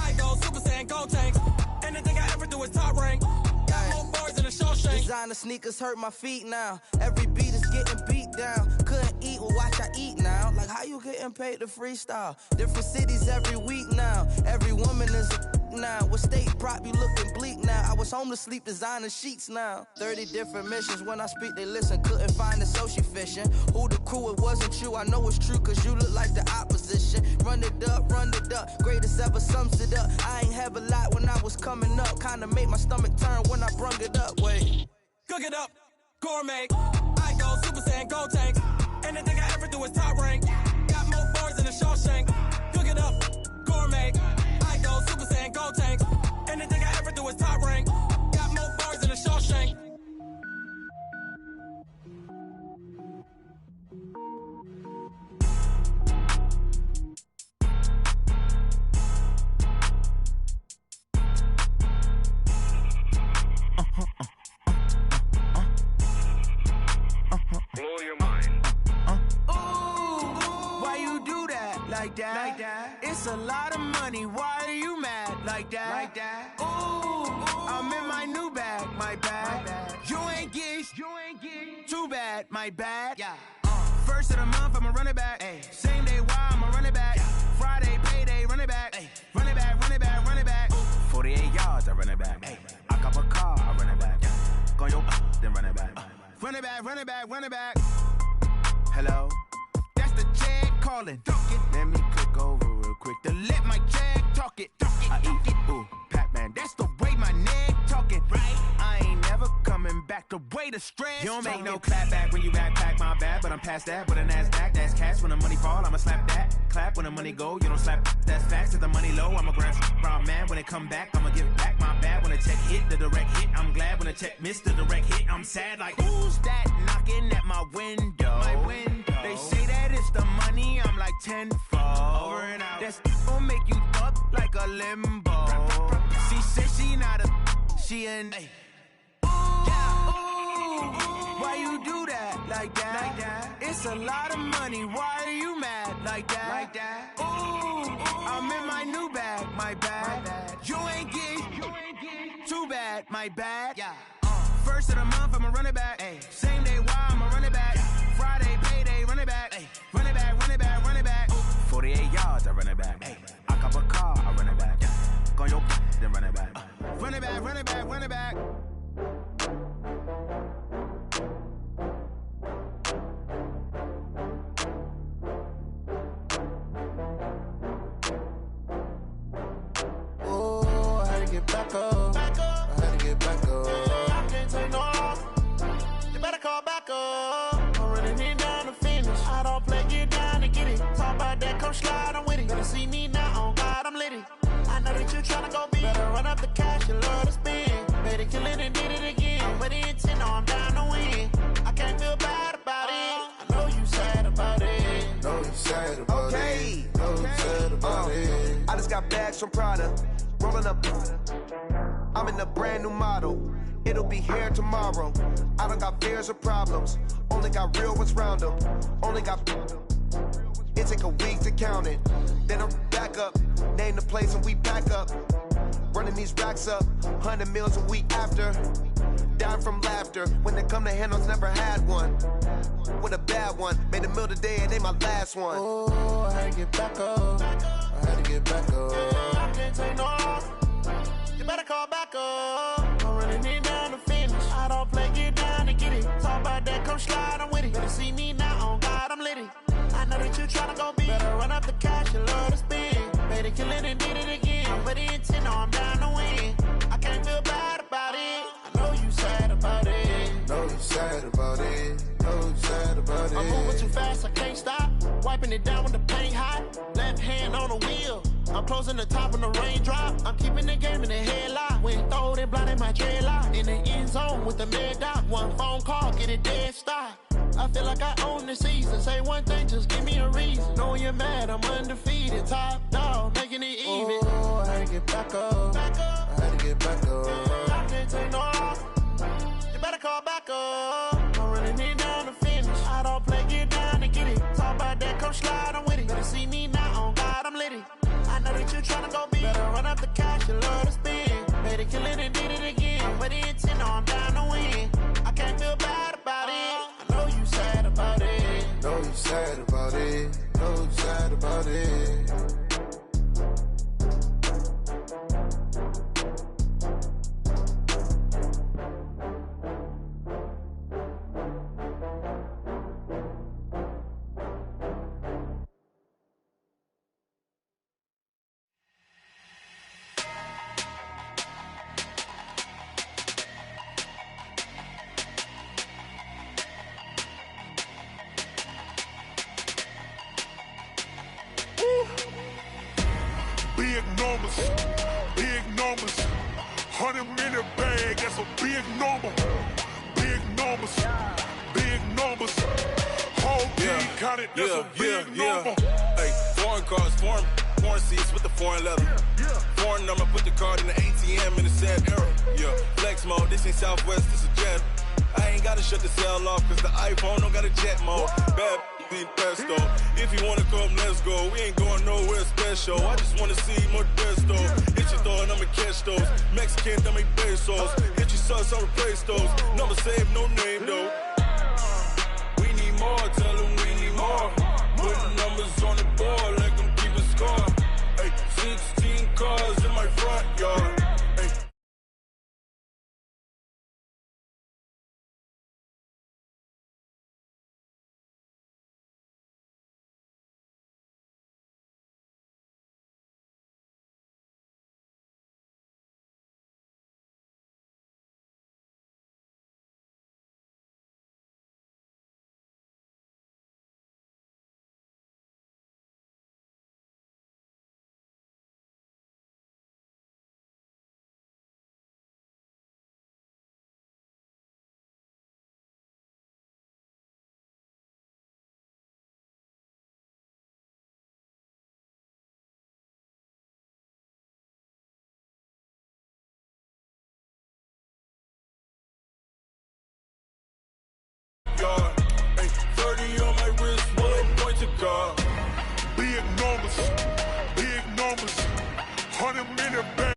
I go Super Saiyan, gold tank. Anything I ever do is top rank. Got more bars than a Shawshank. Designer sneakers hurt my feet now. Every beat is getting beat down. Couldn't eat, well watch I eat now. Like how you getting paid to freestyle? Different cities every week now. Every woman is a now. What state prop you looking bleak now? I was home to sleep designer sheets now. 30 different missions. When I speak they listen. Couldn't find it so she fishing. Who the crew? It wasn't you. I know it's true cause you look like the opposition. Run it up. Greatest ever sums it up. I ain't have a lot when I was coming up. Kinda made my stomach turn when I brung it up. Wait. Cook it up, gourmet. I go Super Saiyan, gold tank. Anything I ever do is top rank. Got more bars than a Shawshank. Cook it up, gourmet. I go Super Saiyan, gold tank. Anything I ever do is top rank. Got more bars than a Shawshank. Blow your mind. Why you do that? Like that? It's a lot of money. Why are you mad? like that. Ooh, I'm in my new bag, my bad. You ain't geeks, too bad, my bad. Yeah. First of the month, I'ma run it back. Ay. Same day, why I'ma run it back. Yeah. Friday, payday, run it back. Ay. Run it back, run it back, run it back. 48 yards, I run it back. Ay. I cop a car, I run it back. Yeah. Go your then run it back. Run it back, run it back, run it back. Hello, that's the check calling. Let me click over real quick to let my check talk it. I eat it, ooh, Pac-Man, that's the way my neck talking. Right, I ain't never coming back the way the stress. You don't make no clap back when you backpack, my bad, but I'm past that. With a NASDAQ, that's cash. When the money fall, I'ma slap that. Clap when the money go, you don't slap. That's facts. If the money low, I'ma grab brown man. When it come back, I'ma give back my bad. When the check hit, the direct hit, I'm glad. When the check missed the direct hit, I'm sad. Like, who's that knocking at my window? My window. They say that it's the money, I'm like tenfold. Over and out. That's gon' make you up like a limbo. She said she not a, she an. Ay. Why you do that like that? It's a lot of money. Why are you mad like that? Ooh, I'm in my new bag, my bad. You ain't geek, too bad, my bad. Yeah. First of the month, I'ma run it back. Ay. Same day, why I'ma run it back. Friday, payday, run it back. Ay. Run it back, run it back, run it back. 48 yards, I run it back. Ay. I cop a car, I run it back. Go your then run it back. Run it back, run it back, run it back. Oh, I had to get back up. I had to get back up. I can't take no off. You better call back up. I'm running it down to finish. I don't play, get down to get it. Talk about that, come slide, I'm with it. Better see me now, on God, I'm lit it. I know that you tryna go big. Better run up the cash, you love to spend. Better kill it and did it again. With the intent, no, I'm down to win. I can't feel bad about it. I know you sad about it. Know you sad about it. Know you sad about it. I just got bags from Prada. Rolling up. I'm in a brand new model. It'll be here tomorrow. I don't got fears or problems. Only got real ones round them. Only got. It take a week to count it. Then I'm back up. Name the place and we pack up. Running these racks up. 100 meals a week after. Down from laughter. When they come to handles, never had one. With a bad one. Made a meal today and they my last one. Oh, I had to get back up. I had to get back up. I can't take no off. You better call back up. I'm running it down to finish. I don't play, get down to get it. Talk about that, come slide, I'm with it. Better see me now, on God, I'm lit it. I know that you tryna go big. Better run up the cash, you love to spend. Better kill it and did it again. With the intent, no, I'm down to win. I can't feel bad about it. I know you sad about it. Know you sad about it. Know you sad about it. I'm moving too fast, I can't stop. Wiping it down when the paint hot. Left hand on the wheel. I'm closing the top when the raindrop. I'm keeping the game in the headlock. When throwed and blinded my dreadlock. In the end zone with the mid dot. One phone call, get it dead stop. I feel like I own the season. Say one thing, just give me a reason. Knowing you're mad, I'm undefeated. Top dog, making it even. Oh, I had to get back up. I had to get back up. I can't take no off. You better call back up. I'm running it down to finish. I don't play, get down to get it. Talk about that, come slide, I'm with it. Better see me now, on God, I'm lit it. I know that you tryna go big. Better run up the cash, you love to spend. Better kill it and did it again. With the intent, no, I'm down to win. I can't feel bad about it. I know you sad about it. Know you sad about it. Know you sad about it. Big numbers, 100 minute bag, that's a big number. Big numbers, whole team counted, that's a big number. Hey, foreign cars, foreign seats with the foreign leather. Foreign number, put the card in the ATM in the sad era. Yeah, flex mode, this ain't Southwest, this is jet. I ain't gotta shut the cell off, cause the iPhone don't got a jet mode. Bad think that's though. If you wanna come, let's go. We ain't going nowhere special. I just wanna see more Modesto. Hit your throw and I'ma catch those. Mexican, I make pesos. Hit your sauce, I'll replace those. Number save, no name though. We need more, tell them we need more. Putting numbers on the board, let them keep a score. Hey, 16 cars in my front yard. Hey. Hey, 30 on my wrist, 1 point to God. Big numbers, 100 million bags.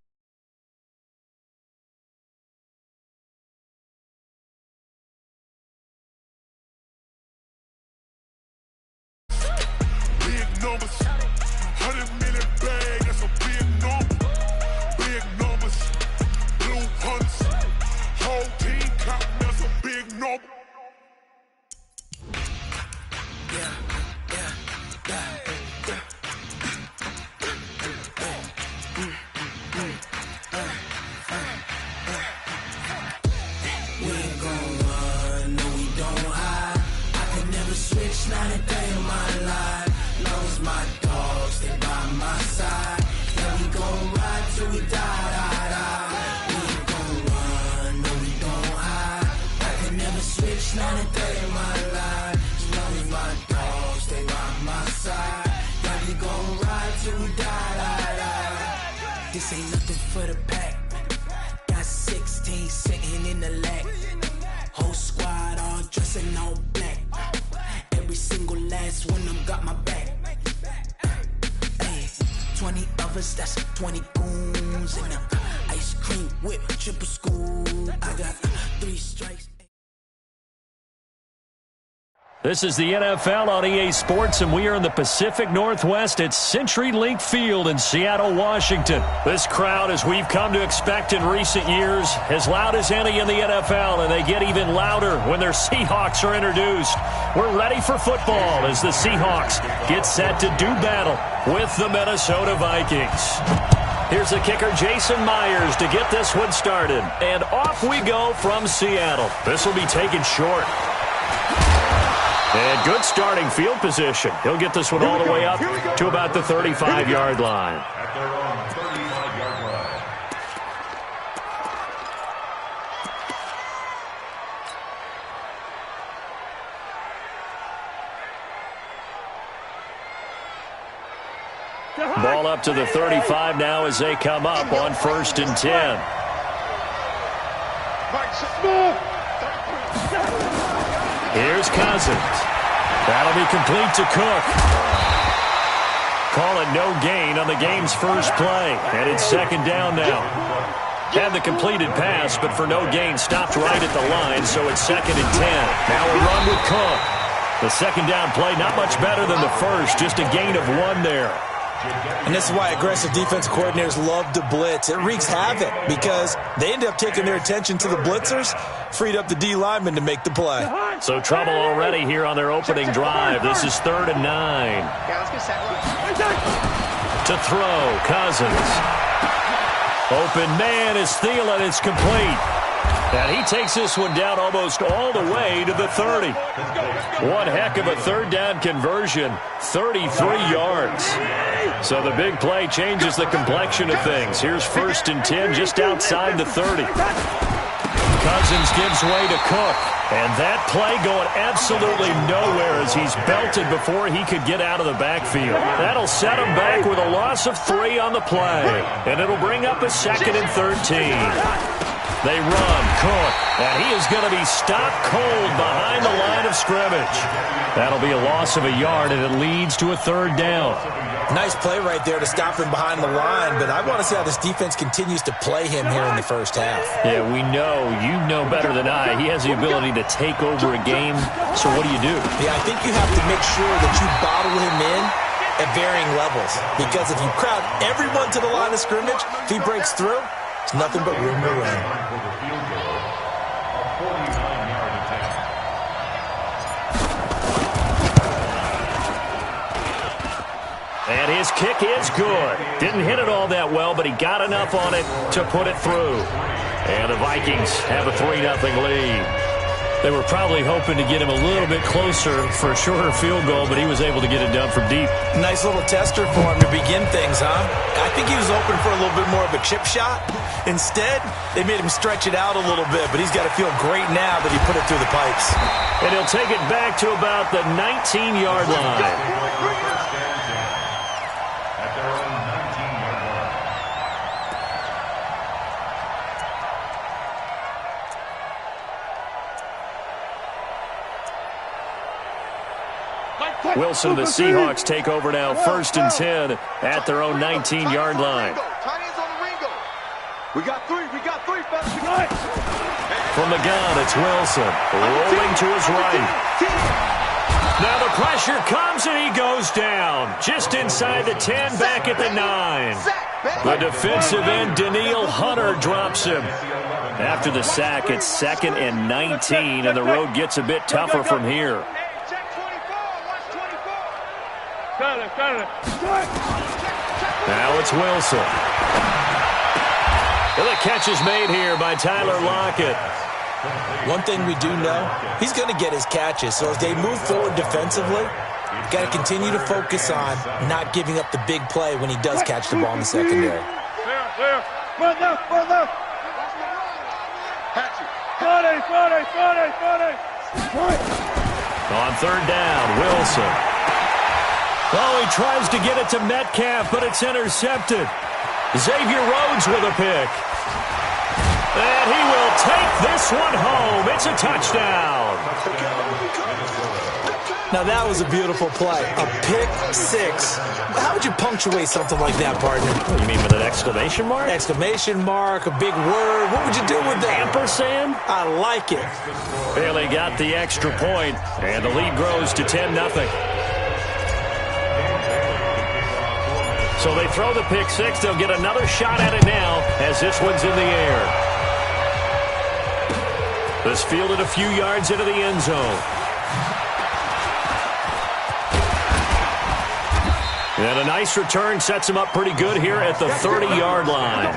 Big numbers, 100 million bags, that's a big number. Big numbers, blue hunts, whole team counting, that's a big number. Not a day in my life. Knows my dogs, they by my side. Yeah, we gon' ride till we die. We ain't gon' run, no, we don't hide. I can never switch, not a day in my life. Knows my dogs, they by my side. Yeah, we gon' ride till we die. This ain't nothing for the pack. Got 16 sitting in the lag. Whole squad all dressing all black. Every single last one of them got my back. Hey, 20 of us, that's 20 goons. And ice cream whip, triple scoop. I got 3 strikes. This is the NFL on EA Sports, and we are in the Pacific Northwest at CenturyLink Field in Seattle, Washington. This crowd, as we've come to expect in recent years, as loud as any in the NFL, and they get even louder when their Seahawks are introduced. We're ready for football as the Seahawks get set to do battle with the Minnesota Vikings. Here's the kicker, Jason Myers, to get this one started. And off we go from Seattle. This will be taken short. And good starting field position. He'll get this one all the way up to about the 35-yard line. At their own 35-yard line. Ball up to the 35 now as they come up on 1st and 10. Here's Cousins. That'll be complete to Cook. Call it no gain on the game's first play. And it's 2nd down now. Had the completed pass, but for no gain, stopped right at the line, so it's 2nd and 10. Now a run with Cook. The 2nd down play, not much better than the first, just a gain of 1 there. And this is why aggressive defense coordinators love to blitz. It wreaks havoc because they end up taking their attention to the blitzers, freed up the D lineman to make the play. So trouble already here on their opening drive. This is 3rd and 9. To throw, Cousins. Open man is Thielen. It's complete. And he takes this one down almost all the way to the 30. One heck of a 3rd down conversion, 33 yards. So the big play changes the complexion of things. Here's 1st and 10 just outside the 30. Cousins gives way to Cook. And that play going absolutely nowhere as he's belted before he could get out of the backfield. That'll set him back with a loss of 3 on the play. And it'll bring up a 2nd and 13. They run, Cook, and he is going to be stopped cold behind the line of scrimmage. That'll be a loss of a yard, and it leads to a third down. Nice play right there to stop him behind the line, but I want to see how this defense continues to play him here in the first half. Yeah, we know. You know better than I. He has the ability to take over a game, so what do you do? Yeah, I think you have to make sure that you bottle him in at varying levels, because if you crowd everyone to the line of scrimmage, if he breaks through, it's nothing but room to run. And his kick is good. Didn't hit it all that well, but he got enough on it to put it through. And the Vikings have a 3-0 lead. They were probably hoping to get him a little bit closer for a shorter field goal, but he was able to get it done from deep. Nice little tester for him to begin things, huh? I think he was open for a little bit more of a chip shot. Instead, they made him stretch it out a little bit, but he's got to feel great now that he put it through the pipes. And he'll take it back to about the 19-yard line. Wilson and the Seahawks take over now, 1st and 10 at their own 19-yard line. We got three, From the gun, it's Wilson, rolling to his right. Now the pressure comes and he goes down, just inside the 10, back at the 9. The defensive end, Daniil Hunter, drops him. After the sack, it's 2nd and 19, and the road gets a bit tougher from here. Now it's Wilson. Well, the catch is made here by Tyler Lockett. One thing we do know, he's going to get his catches. So as they move forward defensively, got to continue to focus on not giving up the big play when he does catch the ball in the secondary. On 3rd down, Wilson. Oh, he tries to get it to Metcalf, but it's intercepted. Xavier Rhodes with a pick. And he will take this one home. It's a touchdown. Now, that was a beautiful play. A pick six. How would you punctuate something like that, partner? You mean with an exclamation mark? Exclamation mark, a big word. What would you do with that? Ampersand? I like it. Bailey got the extra point, and the lead grows to 10-0. So they throw the pick six. They'll get another shot at it now as this one's in the air. This fielded a few yards into the end zone. And a nice return sets him up pretty good here at the 30-yard line.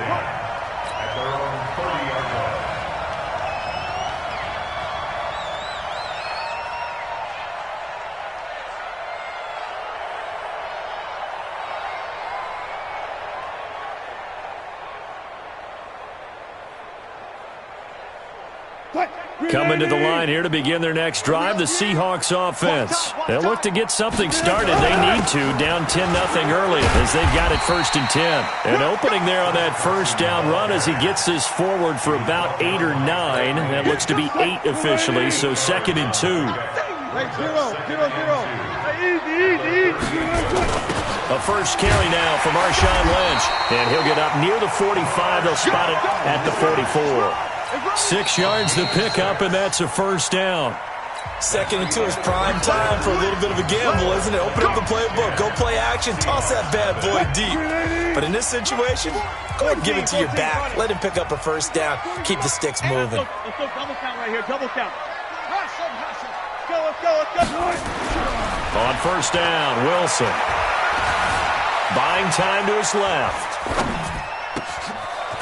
Coming to the line here to begin their next drive, the Seahawks offense. They'll look to get something started. They need to, down 10-0 early as they've got it 1st and 10. An opening there on that first down run as he gets this forward for about 8 or 9. That looks to be 8 officially, so 2nd and 2. A first carry now from Marshawn Lynch, and he'll get up near the 45. They'll spot it at the 44. 6 yards to pick up, and that's a first down. 2nd and 2 is prime time for a little bit of a gamble, isn't it? Open up the playbook, go play action, toss that bad boy deep. But in this situation, go ahead and give it to your back. Let him pick up a first down. Keep the sticks moving. Let's go double count right here, double count. Let's go. On first down, Wilson. Buying time to his left.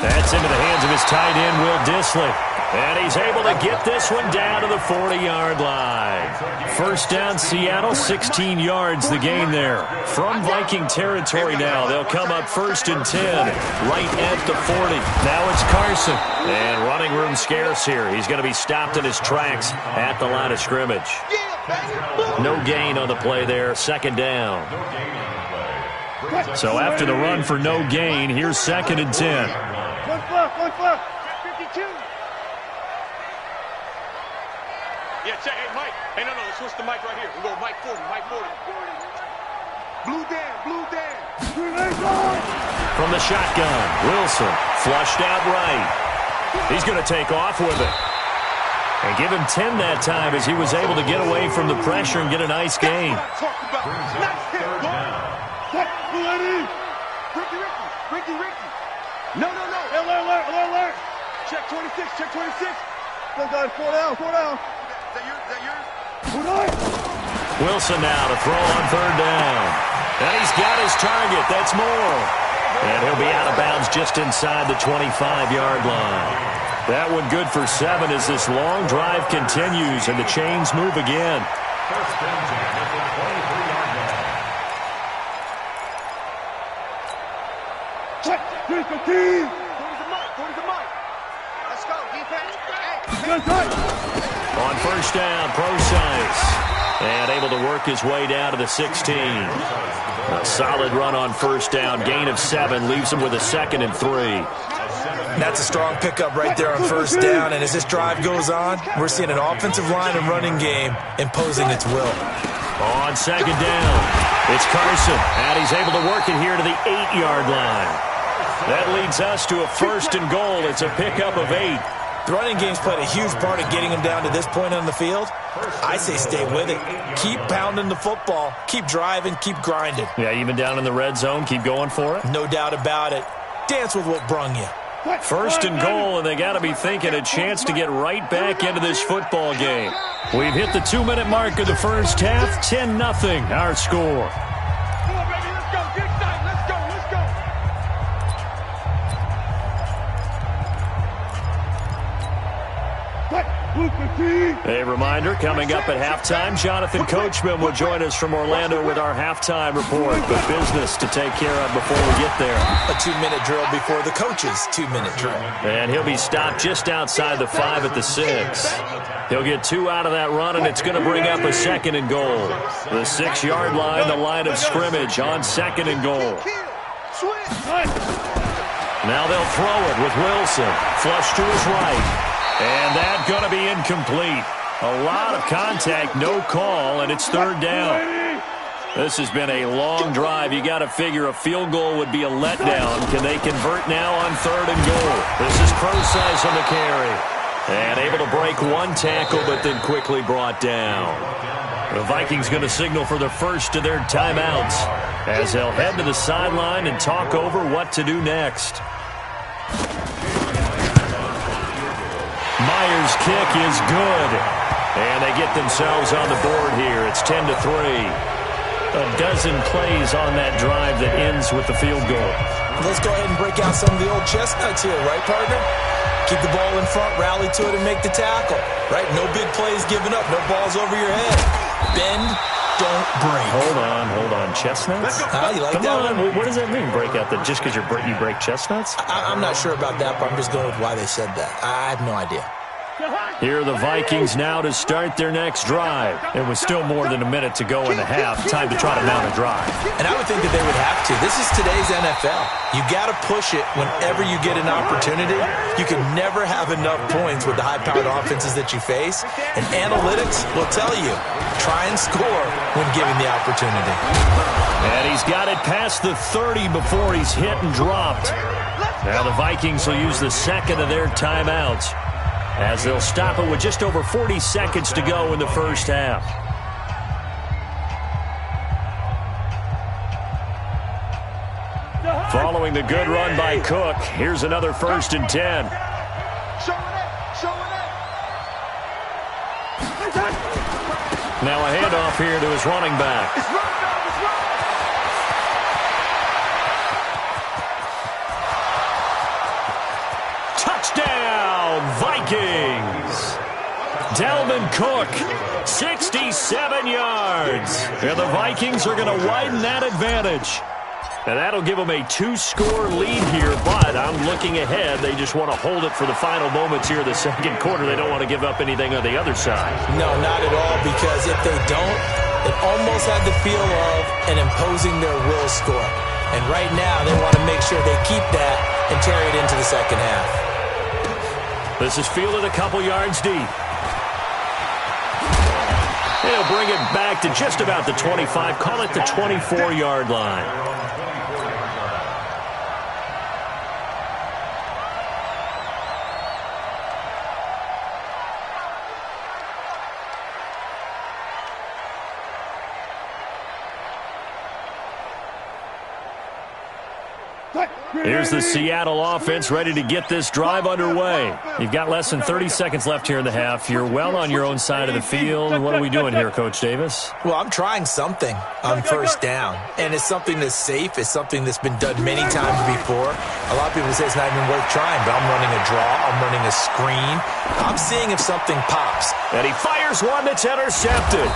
That's into the hands of his tight end, Will Dissly. And he's able to get this one down to the 40-yard line. First down, Seattle, 16 yards the gain there. From Viking territory now, they'll come up 1st and 10, right at the 40. Now it's Carson. And running room scarce here. He's going to be stopped in his tracks at the line of scrimmage. No gain on the play there, 2nd down. So after the run for no gain, here's 2nd and 10. Yeah, check. Hey, Mike. Hey, no, let's switch the mic right here. We go Mike 40, Mike 40. Blue Dan, blue Dan. From the shotgun, Wilson flushed out right. He's going to take off with it. And give him 10 that time as he was able to get away from the pressure and get a nice gain. Ricky. No. Alert. Check 26, check 26. Go, guys, 4 down. Is that yours? Wilson now to throw on third down. And he's got his target. That's Moore. And he'll be out of bounds just inside the 25-yard line. That one good for 7 as this long drive continues and the chains move again. First and 10 at the 23-yard line. Check, 315. 40 the mic. Let's go, defense. Hey. On first down, Procise. And able to work his way down to the 16. A solid run on first down. Gain of 7 leaves him with a 2nd and 3. That's a strong pickup right there on first down. And as this drive goes on, we're seeing an offensive line and running game imposing its will. On second down, it's Carson. And he's able to work it here to the 8-yard line. That leads us to a 1st and goal. It's a pickup of 8. The running game's played a huge part of getting him down to this point on the field. I say stay with it. Keep pounding the football. Keep driving. Keep grinding. Yeah, even down in the red zone, keep going for it. No doubt about it. Dance with what brung you. 1st and goal, and they got to be thinking a chance to get right back into this football game. We've hit the 2-minute mark of the first half. 10-0, our score. Come on, baby, let's go. Get excited. Let's go. A reminder, coming up at halftime, Jonathan Coachman will join us from Orlando with our halftime report. But business to take care of before we get there. A 2-minute drill before the coach's 2-minute drill. And he'll be stopped just outside the 5 at the 6. He'll get 2 out of that run, and it's going to bring up a 2nd and goal. The 6-yard line, the line of scrimmage on 2nd and goal. Now they'll throw it with Wilson. Flush to his right. And that's going to be incomplete. A lot of contact, no call, and it's 3rd down. This has been a long drive. You got to figure a field goal would be a letdown. Can they convert now on 3rd and goal? This is Procise on the carry. And able to break 1 tackle, but then quickly brought down. The Vikings going to signal for the first of their timeouts as they'll head to the sideline and talk over what to do next. Myers' kick is good. And they get themselves on the board here. It's 10-3. A dozen plays on that drive that ends with the field goal. Let's go ahead and break out some of the old chestnuts here, right, partner? Keep the ball in front, rally to it, and make the tackle. Right? No big plays given up. No balls over your head. Bend, don't break. Hold on. Chestnuts? You like that one? What does that mean, break out? That just because you break chestnuts? I'm not sure about that, but I'm just going with why they said that. I have no idea. Here are the Vikings now to start their next drive. It was still more than a minute to go in the half. Time to try to mount a drive. And I would think that they would have to. This is today's NFL. You got to push it whenever you get an opportunity. You can never have enough points with the high-powered offenses that you face. And analytics will tell you, try and score when given the opportunity. And he's got it past the 30 before he's hit and dropped. Now the Vikings will use the 2nd of their timeouts, as they'll stop it with just over 40 seconds to go in the first half. Following the good run by Cook, here's another 1st and 10. Now a handoff here to his running back. Touchdown, Vikings! Dalvin Cook, 67 yards. And the Vikings are going to widen that advantage. And that'll give them a 2-score lead here, but I'm looking ahead. They just want to hold it for the final moments here in the 2nd quarter. They don't want to give up anything on the other side. No, not at all, because if they don't, it almost had the feel of an imposing their will score. And right now, they want to make sure they keep that and carry it into the second half. This is fielded a couple yards deep. He'll bring it back to just about the 25. Call it the 24-yard line. Here's the Seattle offense ready to get this drive underway. You've got less than 30 seconds left here in the half. You're well on your own side of the field. What are we doing here, Coach Davis? Well, I'm trying something on first down, and it's something that's safe. It's something that's been done many times before. A lot of people say it's not even worth trying, but I'm running a draw. I'm running a screen. I'm seeing if something pops. And he fires one that's intercepted.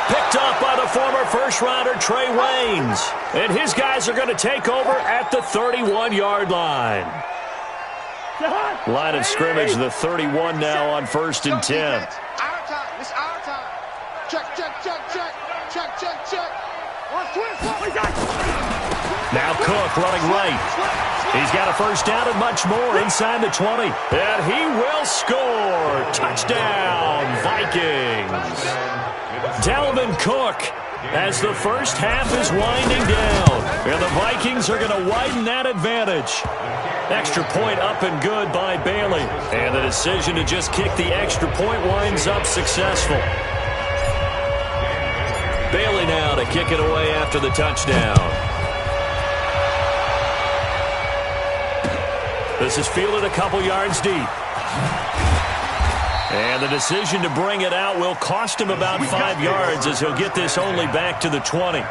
Picked up by the former first-rounder Trey Waynes. And his guys are going to take over at the 31-yard line. Line of scrimmage, the 31 now on 1st and 10. Our time. It's our time. Check. Now Cook running right. He's got a first down and much more inside the 20. And he will score. Touchdown, Vikings. Dalvin Cook as the first half is winding down. And the Vikings are going to widen that advantage. Extra point up and good by Bailey. And the decision to just kick the extra point winds up successful. Bailey now to kick it away after the touchdown. This is fielded a couple yards deep. And the decision to bring it out will cost him about 5 yards as he'll get this only back to the 20.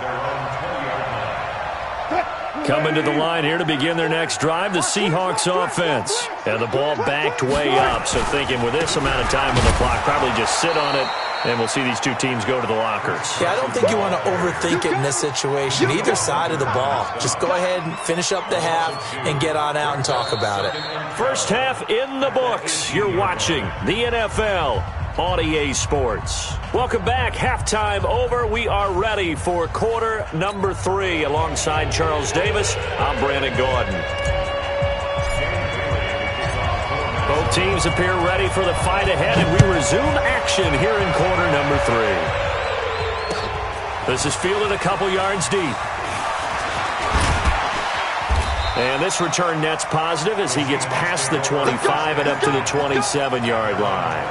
Coming to the line here to begin their next drive, the Seahawks offense. And the ball backed way up, so thinking with this amount of time on the clock, probably just sit on it, and we'll see these two teams go to the lockers. Yeah, I don't think you want to overthink it in this situation. Either side of the ball. Just go ahead and finish up the half and get on out and talk about it. First half in the books. You're watching the NFL on EA Sports. Welcome back. Halftime over. We are ready for quarter number 3. Alongside Charles Davis, I'm Brandon Gordon. Both teams appear ready for the fight ahead, and we resume action here in quarter number 3. This is fielded a couple yards deep. And this return net's positive as he gets past the 25 and up to the 27-yard line.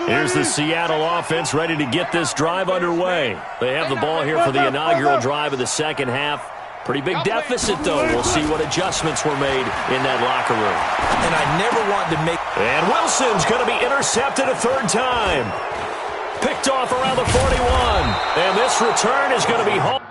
Here's the Seattle offense ready to get this drive underway. They have the ball here for the inaugural drive of the second half. Pretty big deficit, though. We'll see what adjustments were made in that locker room. And I never want to make... And Wilson's going to be intercepted a third time. Picked off around the 41. And this return is going to be home.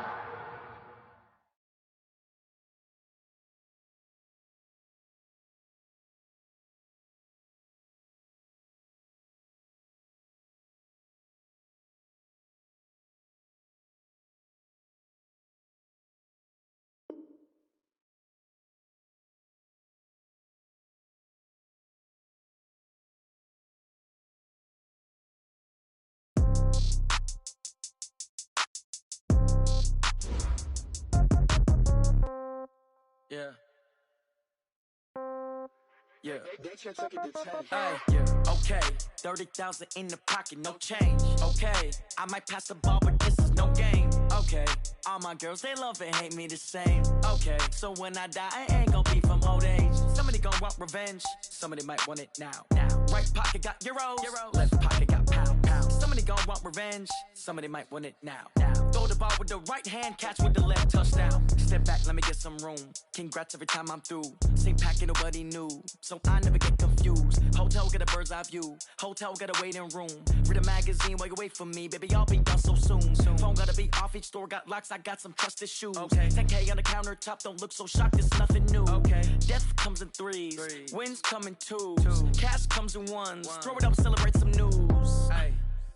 Yeah. Okay. 30,000 in the pocket, no change. Okay. I might pass the ball, but this is no game. Okay. All my girls, they love and hate me the same. Okay. So when I die, I ain't gonna be from old age. Somebody gonna want revenge. Somebody might want it now. Right pocket got euros. Left pocket got pound. Somebody gonna want revenge. Somebody might want it now. Throw the ball with the right hand, catch with the left, touchdown. Step back, let me get some room. Congrats every time I'm through. Same packet, nobody knew. So I never get confused. Hotel get a bird's eye view. Hotel get a waiting room. Read a magazine while you wait for me. Baby, I'll be done so soon. Phone gotta be off, each store got locks. I got some trusted shoes. 10K on the countertop, don't look so shocked, it's nothing new. Death comes in threes. Wins come in twos. Cash comes in ones. Throw it up, celebrate some news.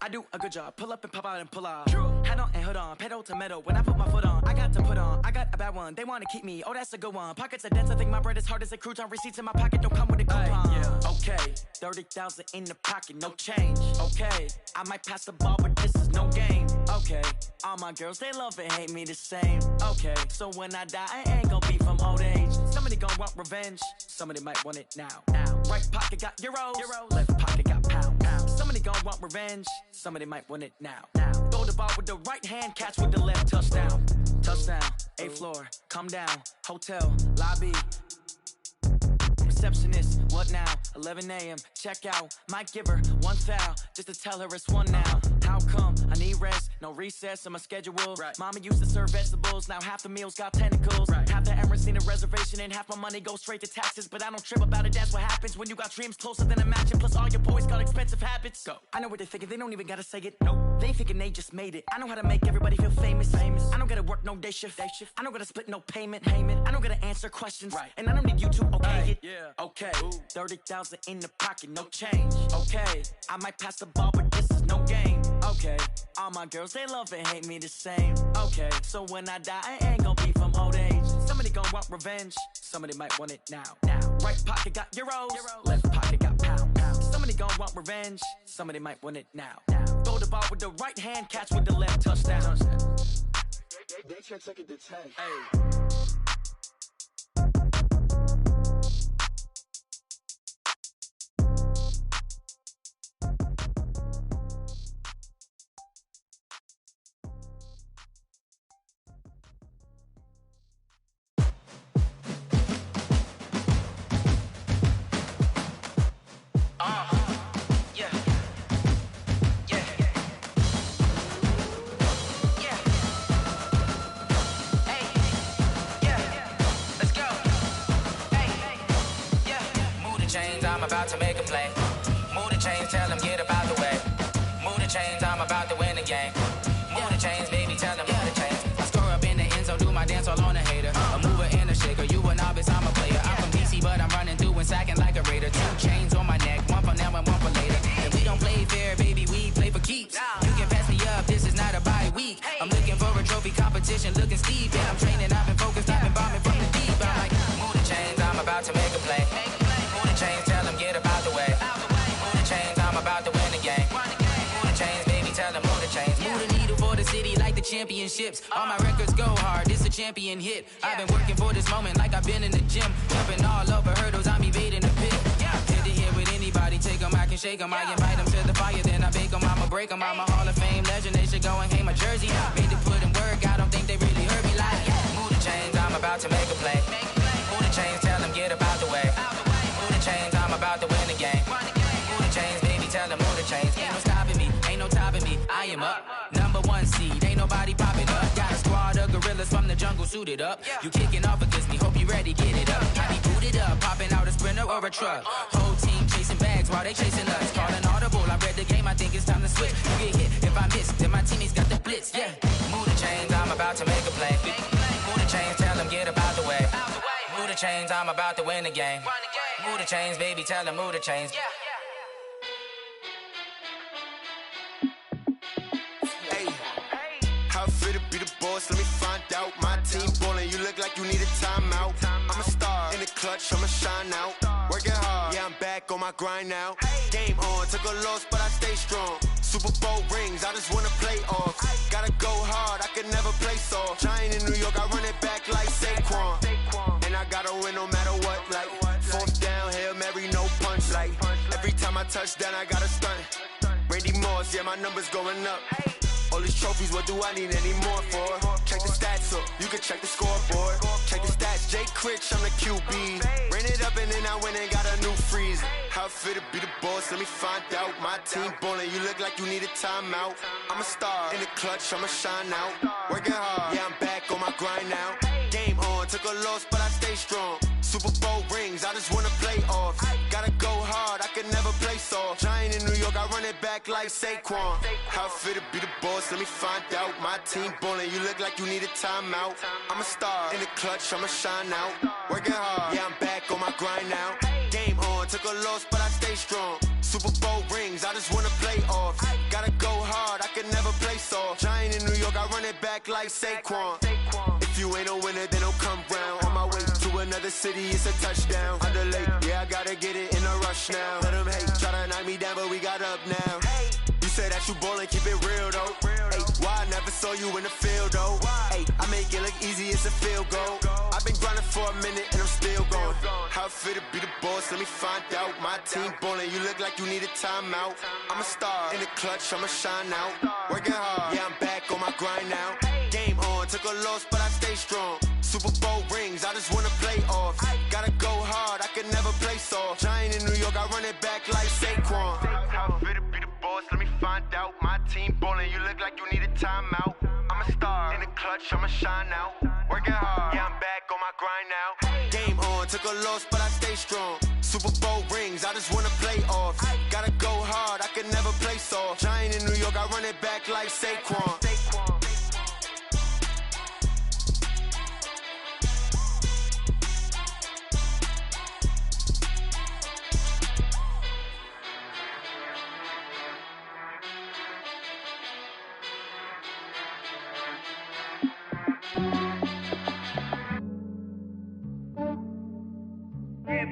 I do a good job. Pull up and pop out and pull off. Hat on and hood on. Pedal to metal. When I put my foot on, I got to put on. I got a bad one. They want to keep me. Oh, that's a good one. Pockets are dense. I think my bread is hard as a crouton. Receipts in my pocket don't come with a coupon. Okay. 30,000 in the pocket. No change. Okay. I might pass the ball, but this is no game. Okay. All my girls, they love and hate me the same. Okay. So when I die, I ain't gonna be from old age. Somebody gon' want revenge. Somebody might want it now. Right pocket got euros. Left pocket got pounds. Somebody gon' want revenge. Somebody might want it now. Throw the ball with the right hand, catch with the left. Touchdown. Touchdown. 8th floor. Come down. Hotel. Lobby. Receptionist, what now? 11 a.m. Check out. Might give her one foul just to tell her it's one now. How come? I need rest. No recess in my schedule. Right. Mama used to serve vegetables. Now half the meals got tentacles. Right. Half the Emirates need a reservation and half my money goes straight to taxes. But I don't trip about it. That's what happens when you got dreams closer than a matching. Plus all your boys got expensive habits. Go. I know what they're thinking. They don't even gotta say it. Nope. They thinking they just made it. I know how to make everybody feel famous. I don't gotta work no day shift. I don't gotta split no payment. I don't gotta answer questions. Right. And I don't need you to okay it. Yeah. Okay, 30,000 in the pocket, no change. Okay, I might pass the ball, but this is no game. Okay, all my girls, they love and hate me the same. Okay, so when I die, I ain't gon' be from old age. Somebody gon' want revenge. Somebody might want it now. Right pocket got euros. Left pocket got pounds. Somebody gon' want revenge. Somebody might want it now. Throw the ball with the right hand, catch with the left. Touchdown. They can't take it to 10. Hey. I'm about to make a play. Move the chains, tell them get about the way. Move the chains, I'm about to win the game. Move the chains, baby, tell them move the chains. I score up in the end zone, do my dance all on a hater. A mover and a shaker, you a novice, I'm a player. I'm from DC, but I'm running through and sacking like a raider. 2 chains on my neck, one for now and one for later. And we don't play fair, baby, we play for keeps. You can pass me up, this is not a bye week. I'm looking for a trophy competition, looking steep. And I'm training, I've been focused, I've been bombing from the deep. I'm like, move the chains, I'm about to make a play. Move the chains, tell them get about the way. Move the chains, I'm about to win the game. Move the chains, baby, tell them move the chains. Move the needle for the city like the championships. All my records go hard, this a champion hit. I've been working for this moment like I've been in the gym. Jumping all over hurdles, I'm evading the pit. Hit to hit with anybody, take them, I can shake them. I invite them to the fire, then I bake them, I'ma break them. I'm a Hall of Fame legend, they should go and hang my jersey. Made to put in work, I don't think they really heard me like, move the chains, I'm about to make a play. Move the chains, tell them get about the way. Move the chains, I'm about to win the game. Move the chains, baby, tell them move the chains. Ain't no stopping me, ain't no topping me, I am up. #1 seed, ain't nobody popping up. Got a squad of gorillas from the jungle suited up. You kicking off against me, hope you ready, get it up. I be booted up, popping out a Sprinter or a truck. Whole team chasing bags while they chasing us. Calling audible, I read the game, I think it's time to switch. You get hit, if I miss, then my teammates got the blitz, yeah. Move the chains, I'm about to make a play. Move the chains, tell them get about the way. Move the chains, I'm about to win the game. Move the chains, baby, tell them move the chains. Be the boss, let me find out. My team ballin', you look like you need a timeout. I'm a star in the clutch, I'ma shine out. Working hard, yeah, I'm back on my grind now. Game on, took a loss, but I stay strong. Super Bowl rings, I just wanna play off. Gotta go hard, I can never play soft. Giant in New York, I run it back like Saquon. And I gotta win no matter what, like 4th down, Hail Mary, no punch. Like every time I touch down, I gotta stunt. Randy Moss, yeah, my numbers going up. All these trophies, what do I need any more for? Check the stats up, you can check the scoreboard. Check the stats, Jay Critch, I'm the QB. Ran it up and then I went and got a new freeze. How it fit to be the boss, let me find out. My team ballin', you look like you need a timeout. I'm a star in the clutch, I'ma shine out. Working hard, yeah, I'm back on my grind now. Game on, took a loss, but I stay strong. Super Bowl rings, I just wanna play off. Gotta go hard, I can never play soft. Giant in New York, I run it back like Saquon. How it fit to be the boss, let me find out. My team ballin', you look like you need a timeout. I'm a star in the clutch, I'ma shine out. Working hard, yeah, I'm back on my grind now. Game on, took a loss, but I stay strong. Super Bowl rings, I just wanna play off. Gotta go hard, I can never play soft. Giant in New York, I run it back like Saquon. If you ain't a winner, then don't come round. On my way to another city, it's a touchdown. Underlay, yeah, I gotta get it in a rush now. Let them hate, try to knock me down, but we got up now. Used say that you ballin', keep it real though. Ay, why I never saw you in the field though? Ay, I make it look easy, it's a field goal. I've been grinding for a minute and I'm still going. How it feel to be the boss, let me find out. My team ballin', you look like you need a timeout. I'm a star in the clutch, I'ma shine out. Working hard, yeah, I'm back on my grind now. Game on, took a loss, but I stay strong. Super Bowl rings, I just wanna play off. Gotta go hard, I can never play soft. Giant in New York, I run it back like Saquon. How it feel to be the boss, let me find out. My team ballin', you look like you need a timeout. I'm a star in the clutch, I'ma shine out. Working hard, yeah, I'm back on my grind now. Game on, took a loss, but I stay strong. Super Bowl rings, I just wanna play off. Gotta go hard, I can never play soft. Giant in New York, I run it back like Saquon.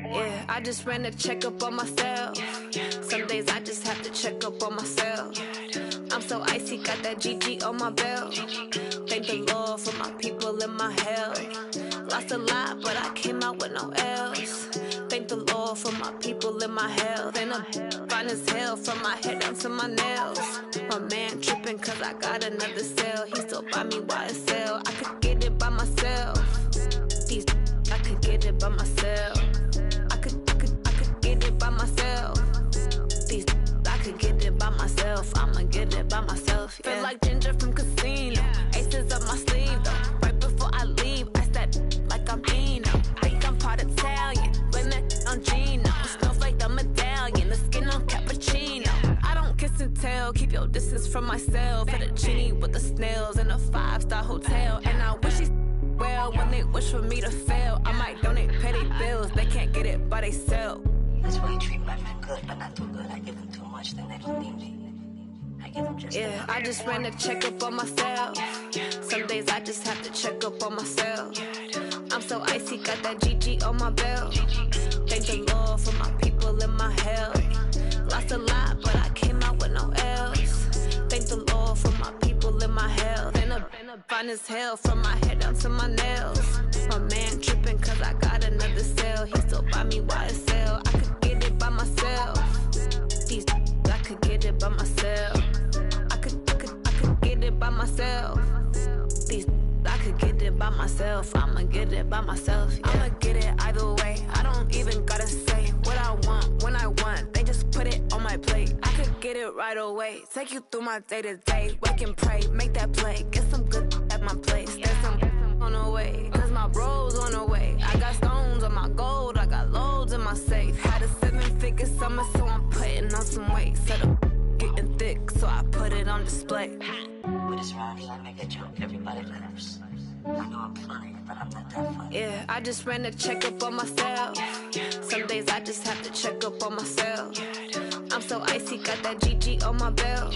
Yeah, I just ran a checkup on myself. Some days I just have to check up on myself. I'm so icy, got that GG on my belt. Thank the Lord for my people and my health. Lost a lot, but I came out with no else. Thank the Lord for my people and my health. And I'm fine as hell from my head down to my nails. My man tripping cause I got another cell. He still buy me YSL. I could get it by myself. I could get it by myself. I could get it by myself. I could get it by myself. I'ma get it by myself. Yeah. Feel like Ginger from Casino. Aces up my sleeve though. Right before I leave, I step like I'm Dino. Think I'm part Italian. Blame that on Gino. Snowflake the medallion. The skin on cappuccino. I don't kiss and tell. Keep your distance from myself. At a genie with the snails in a 5-star hotel. And I wish he's well when they wish for me to fail. I might donate, pay their bills. They can't get it by they sell. That's why you treat my friend good, but not too good. I give them too much, then they don't need me. I give them just yeah, I just ran a checkup on myself. Some days I just have to check up on myself. I'm so icy, got that GG on my belt. Thank the Lord for my people and my health. Lost a lot, but I came out with no else. Thank the Lord for my people and my health. And I'm fine as hell from my head down to my nails. My man tripping cause I got another cell. He still buy me YSL. I could get it by myself. I could get it by myself. I could get it by myself. I could get it by myself. I'ma get it by myself. Yeah. I'ma get it either way. I don't even gotta say what I want when I want. They just put it on my plate. I could get it right away. Take you through my day to day. Wake and pray, make that play. Get some good at my place. There's some on the way. Cause my bro's on the way. I got stones on my gold. I got loads in my safe. Had a 7-figure summer, so I'm putting on some weight. Set up getting thick, so I put it on display. With this round here, I make a joke. Everybody laughs. I know I'm funny, but I'm not that funny. Yeah, I just ran a checkup on myself. Some days I just have to check up on myself. I'm so icy, got that GG on my belt.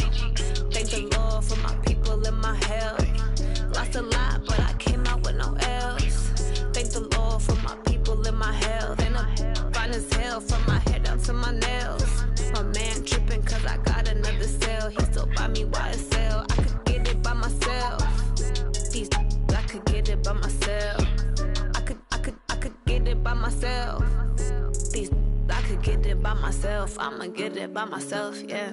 Thank the Lord for my people and my health. Lost a lot, but I came out with no else. Thank the Lord for my people and my health. And I'm fine as hell from my head down to my nails. My man tripping cause I got another cell. He still buy me YSL. I could get it by myself. I could get it by myself. I could get it by myself. I could get it by myself. I'ma get it by myself, yeah.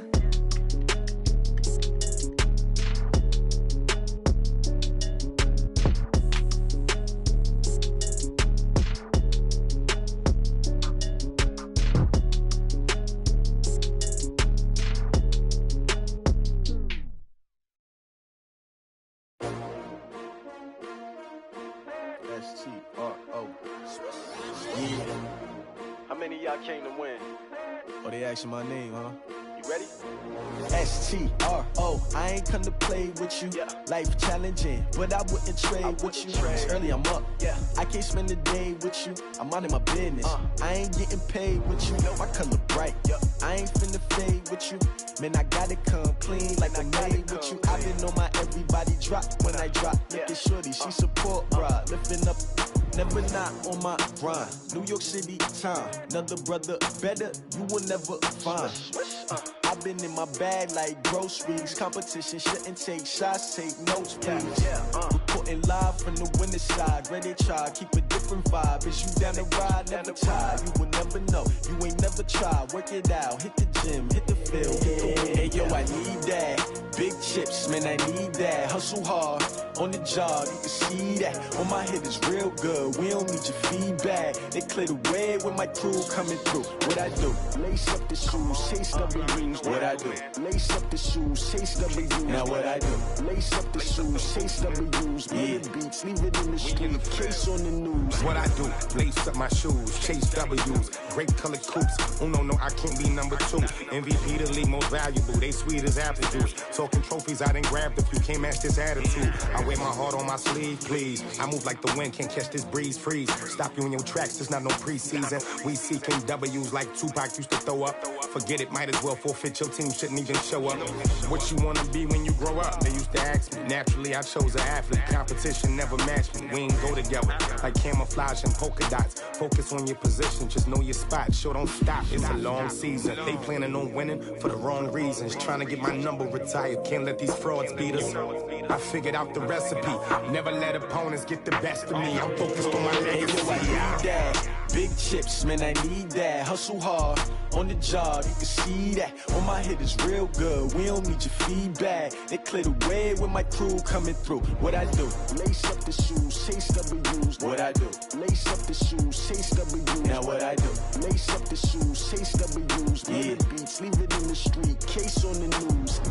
S-T-R-O. Yeah. How many of y'all came to win? Oh, they asking my name, huh? You ready? S-T-R-O. I ain't come to play with you. Yeah. Life challenging, but I wouldn't trade with you. It's early, I'm up. Yeah. I can't spend the day with you. I'm out of my business. I ain't getting paid with you. My color bright. I ain't finna fade with you. Man, I gotta come clean like I made with you. I've been on my everybody drop when I drop. Look at shorty, she support, bruh. Lifting up, never not on my grind. New York City time, another brother better, you will never find. I I've been in my bag like groceries. Competition shouldn't take shots, take notes, please. Reporting live from the winter side. Ready to try, keep a different vibe. Is you down the ride? Never tired. You will never know. You ain't never tried. Work it out. Hit the gym, hit the field. Hey, yo, I need that. Big chips, man, I need that. Hustle hard on the job. You can see that. On my head is real good. We don't need your feedback. They clear the way with my crew coming through. What I do? Lace up the shoes, chase W's. What I do? Lace up the shoes, chase W's. Now what I do? Lace up the shoes, chase W's. Yeah. Beats, leave it in the street, case on the news. What I do? Lace up my shoes, chase W's. Grape colored coops. Uno, no, I can't be number 2. MVP the league most valuable. They sweet as apple juice. Talking trophies, I didn't grab the few. Can't match this attitude. I wear my heart on my sleeve, please. I move like the wind, can't catch this breeze, freeze. Stop you in your tracks, there's not no preseason. We seeking W's like Tupac used to throw up. Forget it, might as well forfeit. Your team shouldn't even show up. What you wanna be when you grow up? They used to ask me. Naturally, I chose an athlete. Competition never matched me. We ain't go together like camouflage and polka dots. Focus on your position, just know your spot. Sure, don't stop. It's a long season. They planning on winning for the wrong reasons. Trying to get my number retired. Can't let these frauds beat us. I figured out the recipe. Never let opponents get the best of me. I'm focused on my legacy. I need that. Big chips, man, I need that. Hustle hard on the job, you can see that. On my head is real good. We don't need your feedback. They clear the way with my crew coming through. What I do? Lace up the shoes, chase W's. What I do? Lace up the shoes, chase W's. Now what I do? Lace up the shoes, chase W's. Yeah. Beats, leave it in the street, case on the news.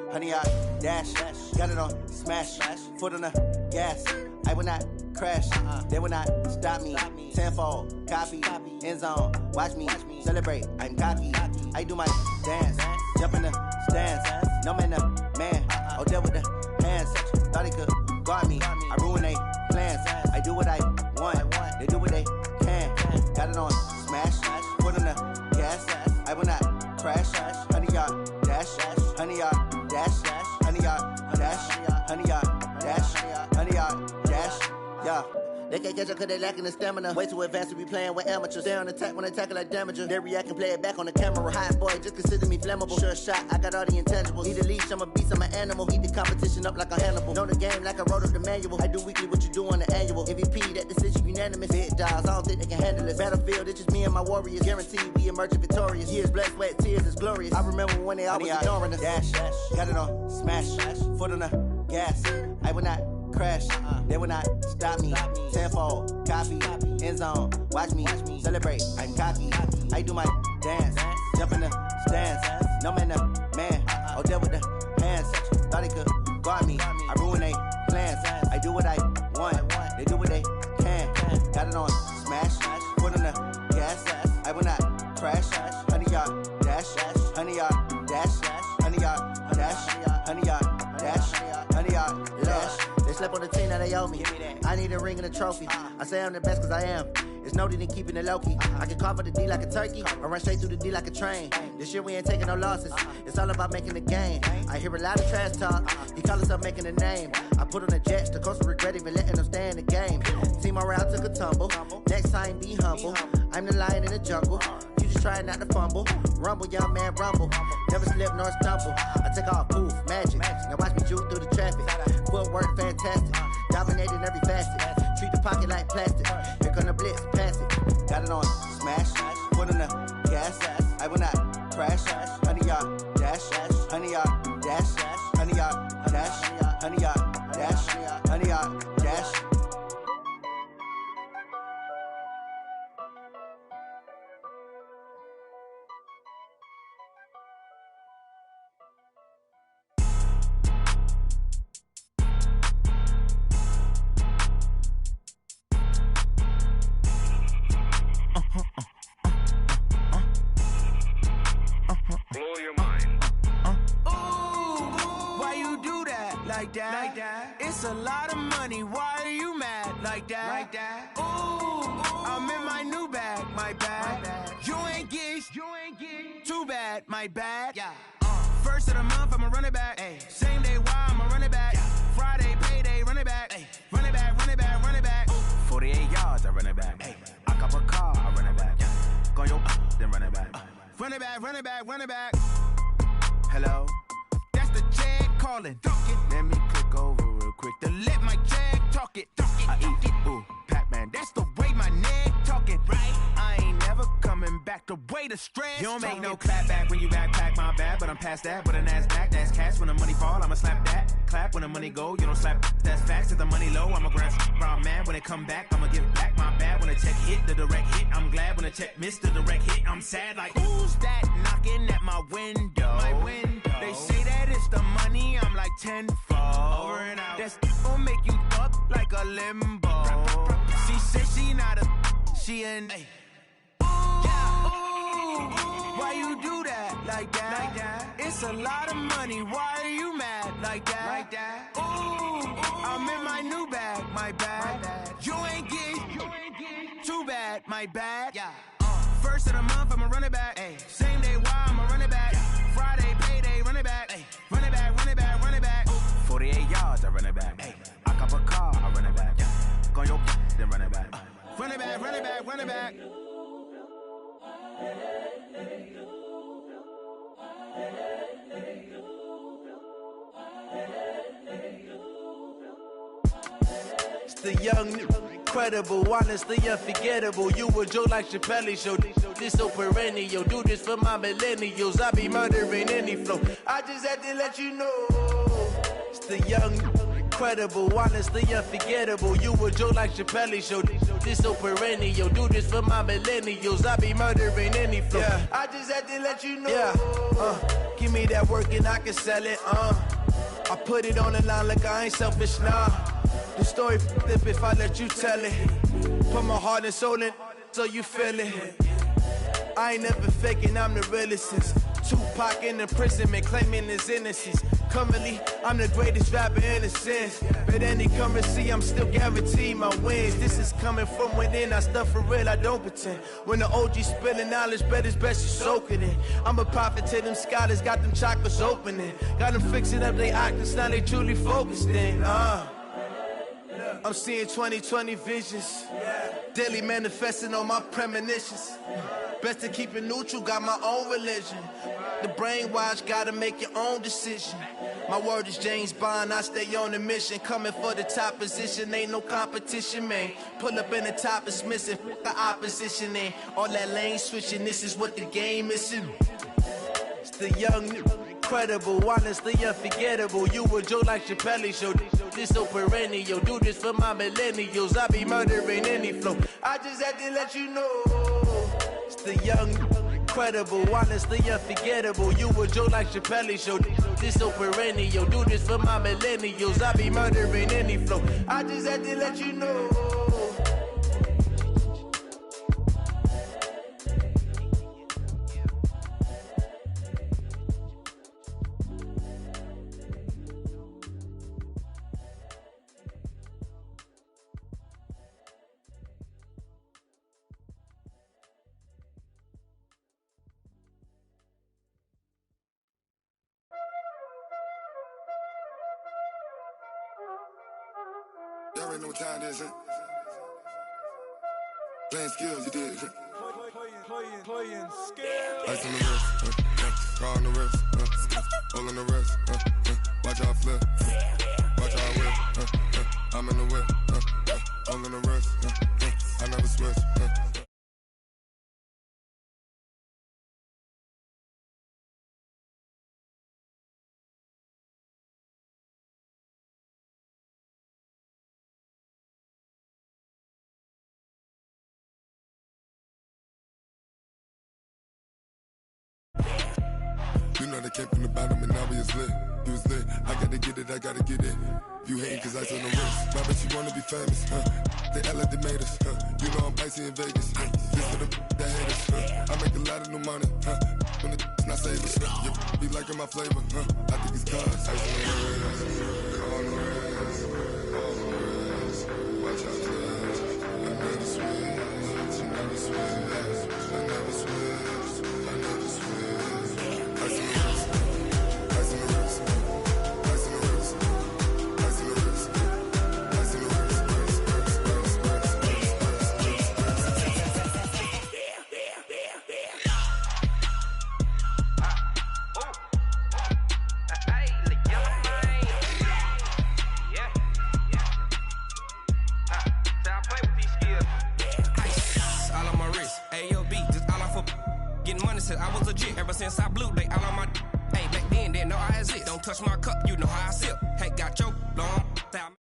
Honey, I dash, got it on smash, foot on the gas. I will not crash, they will not stop me. Tenfold, copy, end zone, watch me celebrate. I'm cocky, I do my dance, jump in the stands. No man, the man, oh, there with the hands. Thought he could guard me, I ruin they plans. I do what I want, they do what they can. Got it on smash, foot on the gas. I will not crash, honey, y'all dash, honey, y'all. Dash, honey, yard, dash, honey, yard, dash, honey, yard, dash, yeah. They can't catch up cause they lacking the stamina. Way too advanced to be playing with amateurs. They on attack when they tackle like damager. They react and play it back on the camera. Hot boy, just consider me flammable. Sure shot, I got all the intangibles. Need a leash, I'm a beast, I'm an animal. Heat the competition up like a Hannibal. Know the game like I wrote up the manual. I do weekly what you do on the annual. MVP, that decision unanimous. Big dials, I don't think they can handle it. Battlefield, it's just me and my warriors. Guaranteed we emerging victorious. Years, blood, sweat, tears, it's glorious. I remember when they always ignoring us. Dash, got it on smash, foot on the gas. I will not crash, they will not stop me. Tenfold, copy, end zone, watch me celebrate. I'm cocky, I do my dance, jump in the stands. No man, the man, oh, there with the hands. Thought he could guard me, I ruin they plans. I do what I want, they do what they can. Got it on smash, foot on the gas. I will not crash, honey, y'all dash, honey, y'all dash, honey, y'all dash, honey, y'all dash, honey, y'all dash. They slept on the team, now they owe me. I need a ring and a trophy. I say I'm the best cause I am. It's no need in keeping it low-key. I can carve up the D like a turkey, or run straight through the D like a train. This year we ain't taking no losses. It's all about making the game. I hear a lot of trash talk. He call himself making a name. I put on the Jets, the coach will regret even letting them stay in the game. Team morale took a tumble. Next time be humble. I'm the lion in the jungle. You just trying not to fumble. Rumble, young man, rumble. Never slip nor stumble. I take off, poof, magic. Now watch me juke through the traffic. Footwork fantastic. Dominating every facet. Treat the pocket like plastic. Here come the blitz, pass it. Got it on smash, foot on the gas. I will not crash. Honey, y'all dash, honey, y'all dash, honey, y'all dash, honey, y'all dash, honey, y'all dash. Why you do that? like that. It's a lot of money, why are you mad like that? Ooh, I'm in my new bag, my bad. You ain't get too bad, my bad. Yeah. First of the month, I'ma run it back. Ay. Same day, why I'ma run it back. Friday, payday, run it back. Ay. Run it back, run it back, run it back. 48 yards, I run it back. Ay. I cop a car, I run it back. Go your then run it back. Run it back, run it back, run it back. Hello? That's the check calling. Let me click over real quick to let my check talk it. I eat it, ooh, Pac-Man. That's the way my neck talking. Right? I ain't never coming back the way the stress. You don't make no clap back when you backpack, my bad. But I'm past that with a NASDAQ. That's cash when the money fall, I'ma slap that. Clap when the money go, you don't slap. That's facts. If the money low, I'ma grab raw man. When it come back, I'ma give back my bad. When the check hit, the direct hit. I'm glad when the check missed the direct hit. I'm sad like, who's that knocking at my window? My window. They say that it's the money, I'm like tenfold. Over and out. That's gon' make you up like a limbo. She said she not a, she an. Ay. Why you do that like that? It's a lot of money. Why are you mad like that? Ooh, I'm in my new bag, my bad. You ain't get too bad, my bad. Yeah. First of the month, I'ma run it back. Ay. Same day, why I'ma run it back. Friday, payday, run it back. Ay. Run it back, run it back, run it back. 48 yards, I run it back. Ay. I cop a car, I run it back. Go your then run it back. Run it back, run it back, run it back. It's the young, incredible, honestly unforgettable. You a joke like Chappelle show. This so perennial. Do this for my millennials. I be murdering any flow. I just had to let you know. It's the young, incredible, honestly unforgettable. You a joke like Chappelle show. This so perennial. Do this for my millennials. I be murdering any flow. Yeah. I just had to let you know. Yeah. Give me that work and I can sell it. I put it on the line like I ain't selfish, nah. The story flip if I let you tell it. Put my heart and soul in so you feel it. I ain't never faking, I'm the realest since Tupac in imprisonment, claiming his innocence. Currently, I'm the greatest rapper in a sense. But any currency, I'm still guaranteed my wins. This is coming from within, I stuff for real, I don't pretend. When the OG spilling knowledge, bet it's best you soak it in. I'm a prophet to them scholars, got them chakras opening. Got them fixing up they octaves, now they truly focused in. I'm seeing 2020 visions. Daily manifesting on my premonitions. Best to keep it neutral, got my own religion. The brainwash, gotta make your own decision. My word is James Bond, I stay on a mission. Coming for the top position, ain't no competition, man. Pull up in the top is missing, the opposition ain't. All that lane switching, this is what the game is. It's the young, incredible, honestly unforgettable. You a joke like Chappelle show. This so perennial. Do this for my millennials. I be murdering any flow. I just had to let you know. It's the young, incredible, honestly unforgettable. You a joke like Chappelle show. This so perennial. Do this for my millennials. I be murdering any flow. I just had to let you know. Y'all already know what time it is, huh? Playing skills, you did. Playing skills. Ice on the wrist, car on the wrist, all on the wrist, watch out flip, watch out whip, I'm in the whip, all on the wrist, I never switch, You know they came from the bottom and now we is lit. You was lit, I gotta get it, I gotta get it. You hating cause ice on the wrist. My bitch, you wanna be famous, They act like they made us, You know I'm icy in Vegas, This for the that hate us, I make a lot of new money, When the not save us, You be liking my flavor, I think it's cause ice on the wrist. touch my cup, you know how I sip. Hey, got your long style.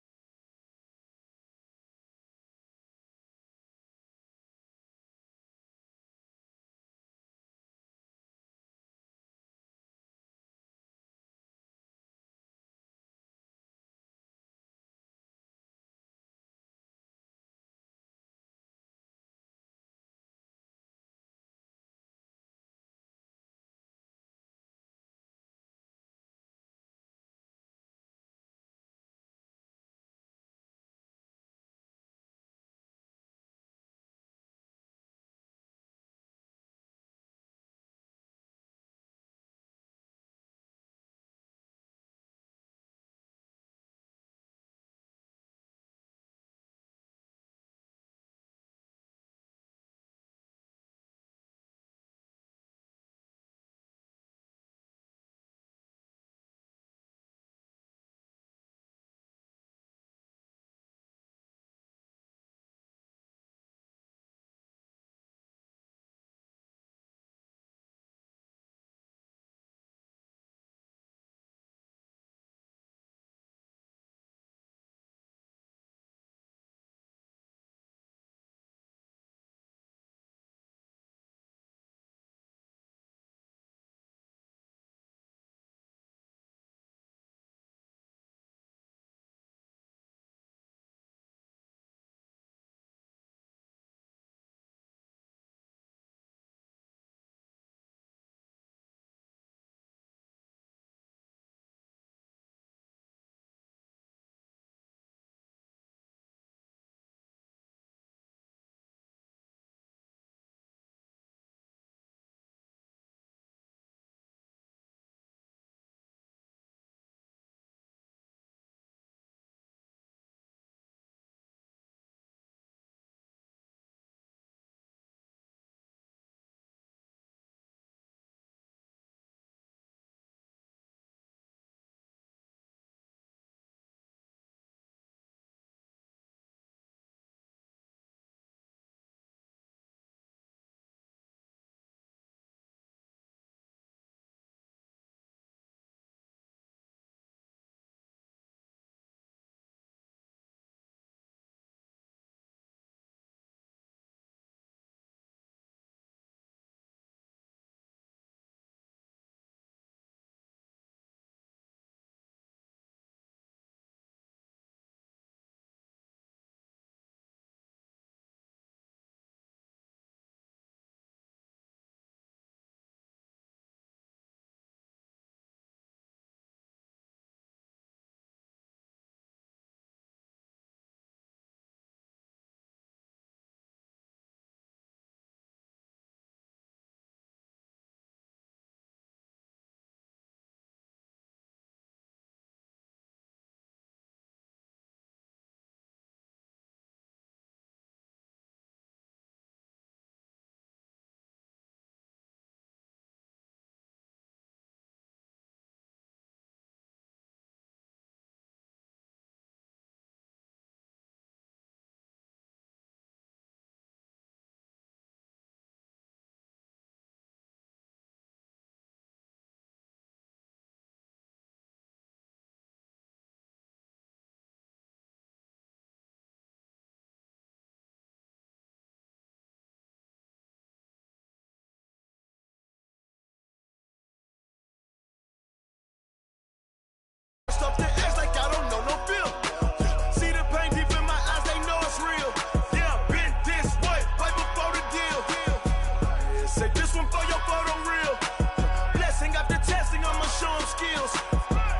Stuff that acts like I don't know no feel. See the pain deep in my eyes, they know it's real. Yeah, been this way, right before the deal. Yeah, say this one for your photo real. Blessing after testing, I'ma show them skills.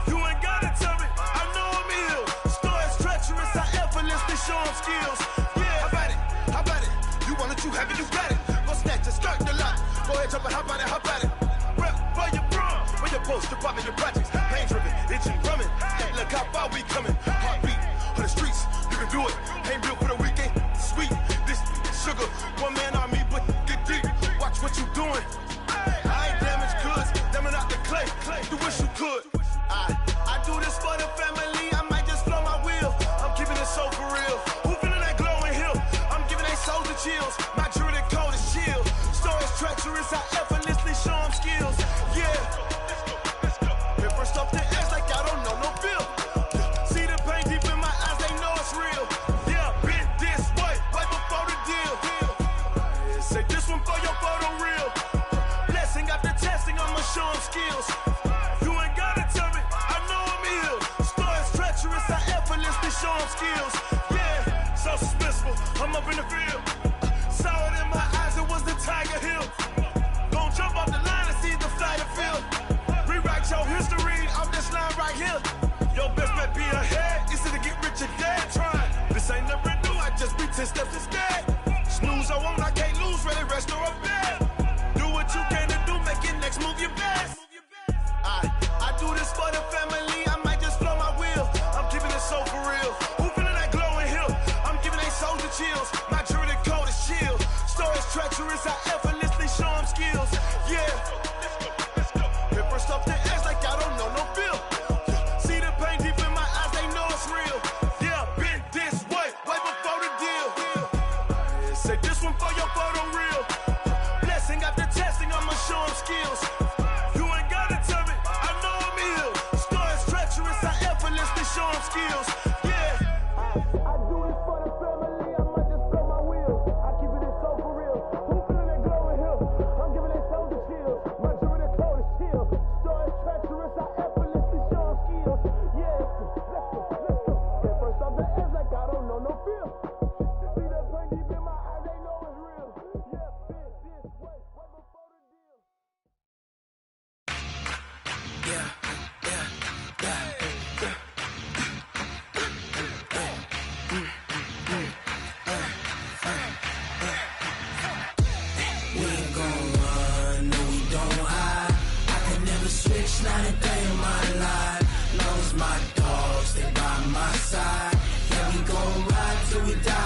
You ain't gotta tell me, I know I'm ill. Story's treacherous, I effortlessly show them skills. Yeah, how about it? How about it? You want it, you have it, you got it. Go snatch it, skirt the lot. Go ahead, jump it, how about it? How about it? Rep for your bro, for your poster, popping your projects. Pain driven, itching, drumming. Hey, look how far we coming. Heartbeat for the streets, you can do it. Ain't built for the weekend. Sweet, this sugar, one man army, but get deep. Watch what you doing. I ain't damaged goods, damn it out the clay. You wish you could. I do this for the family. I might just blow my wheel. I'm keeping it so for real. Who feeling that glowing hill? I'm giving they souls the chills. My jewelry cold is chill. Stories treacherous, I effortlessly show them skills. Yeah. Here for show them skills. Yeah, so suspenseful, I'm up in the field. Saw it in my eyes, it was the Tiger Hill. Gon' jump off the line and see the flight of field. Rewrite your history off this line right here. Your best bet be ahead, easy to get rich or dead trying. This ain't never new, I just be 10 steps instead. Snooze I won't, I can't lose, ready, rest or a bed. Do what you can to do, make your next move your best. I do this for the family, I might just blow my wheel. I'm keeping it so for real. Who feeling that glowing hill? I'm giving they soldier chills. My jewelry code is chill. Stories treacherous, I effortlessly show them skills. Yeah. Hit first off the edge like I don't know no feel. See the pain deep in my eyes, they know it's real. Yeah, been this way before the deal. Say this one for your photo reel. Blessing after testing, I'ma show them skills. You ain't gotta tell me, I know I'm ill. Stories treacherous, I effortlessly show them skills. Yeah. I do this for the family, I might just blow my wheel. I keep it so for real. Who feeling that glowing hill? I'm giving it soldier chills. My jewelry code is chill. Stories treacherous, I effortlessly show them skills. Yeah. Let's go. Get first off the edge like I don't know no feel. See that pain deep in my eyes, they know it's real. Yeah, been this way before the deal. We ain't gon' run, no we don't hide. I can never switch, not a day in my life. Long as my dogs, they by my side. Yeah, we gon' ride till we die.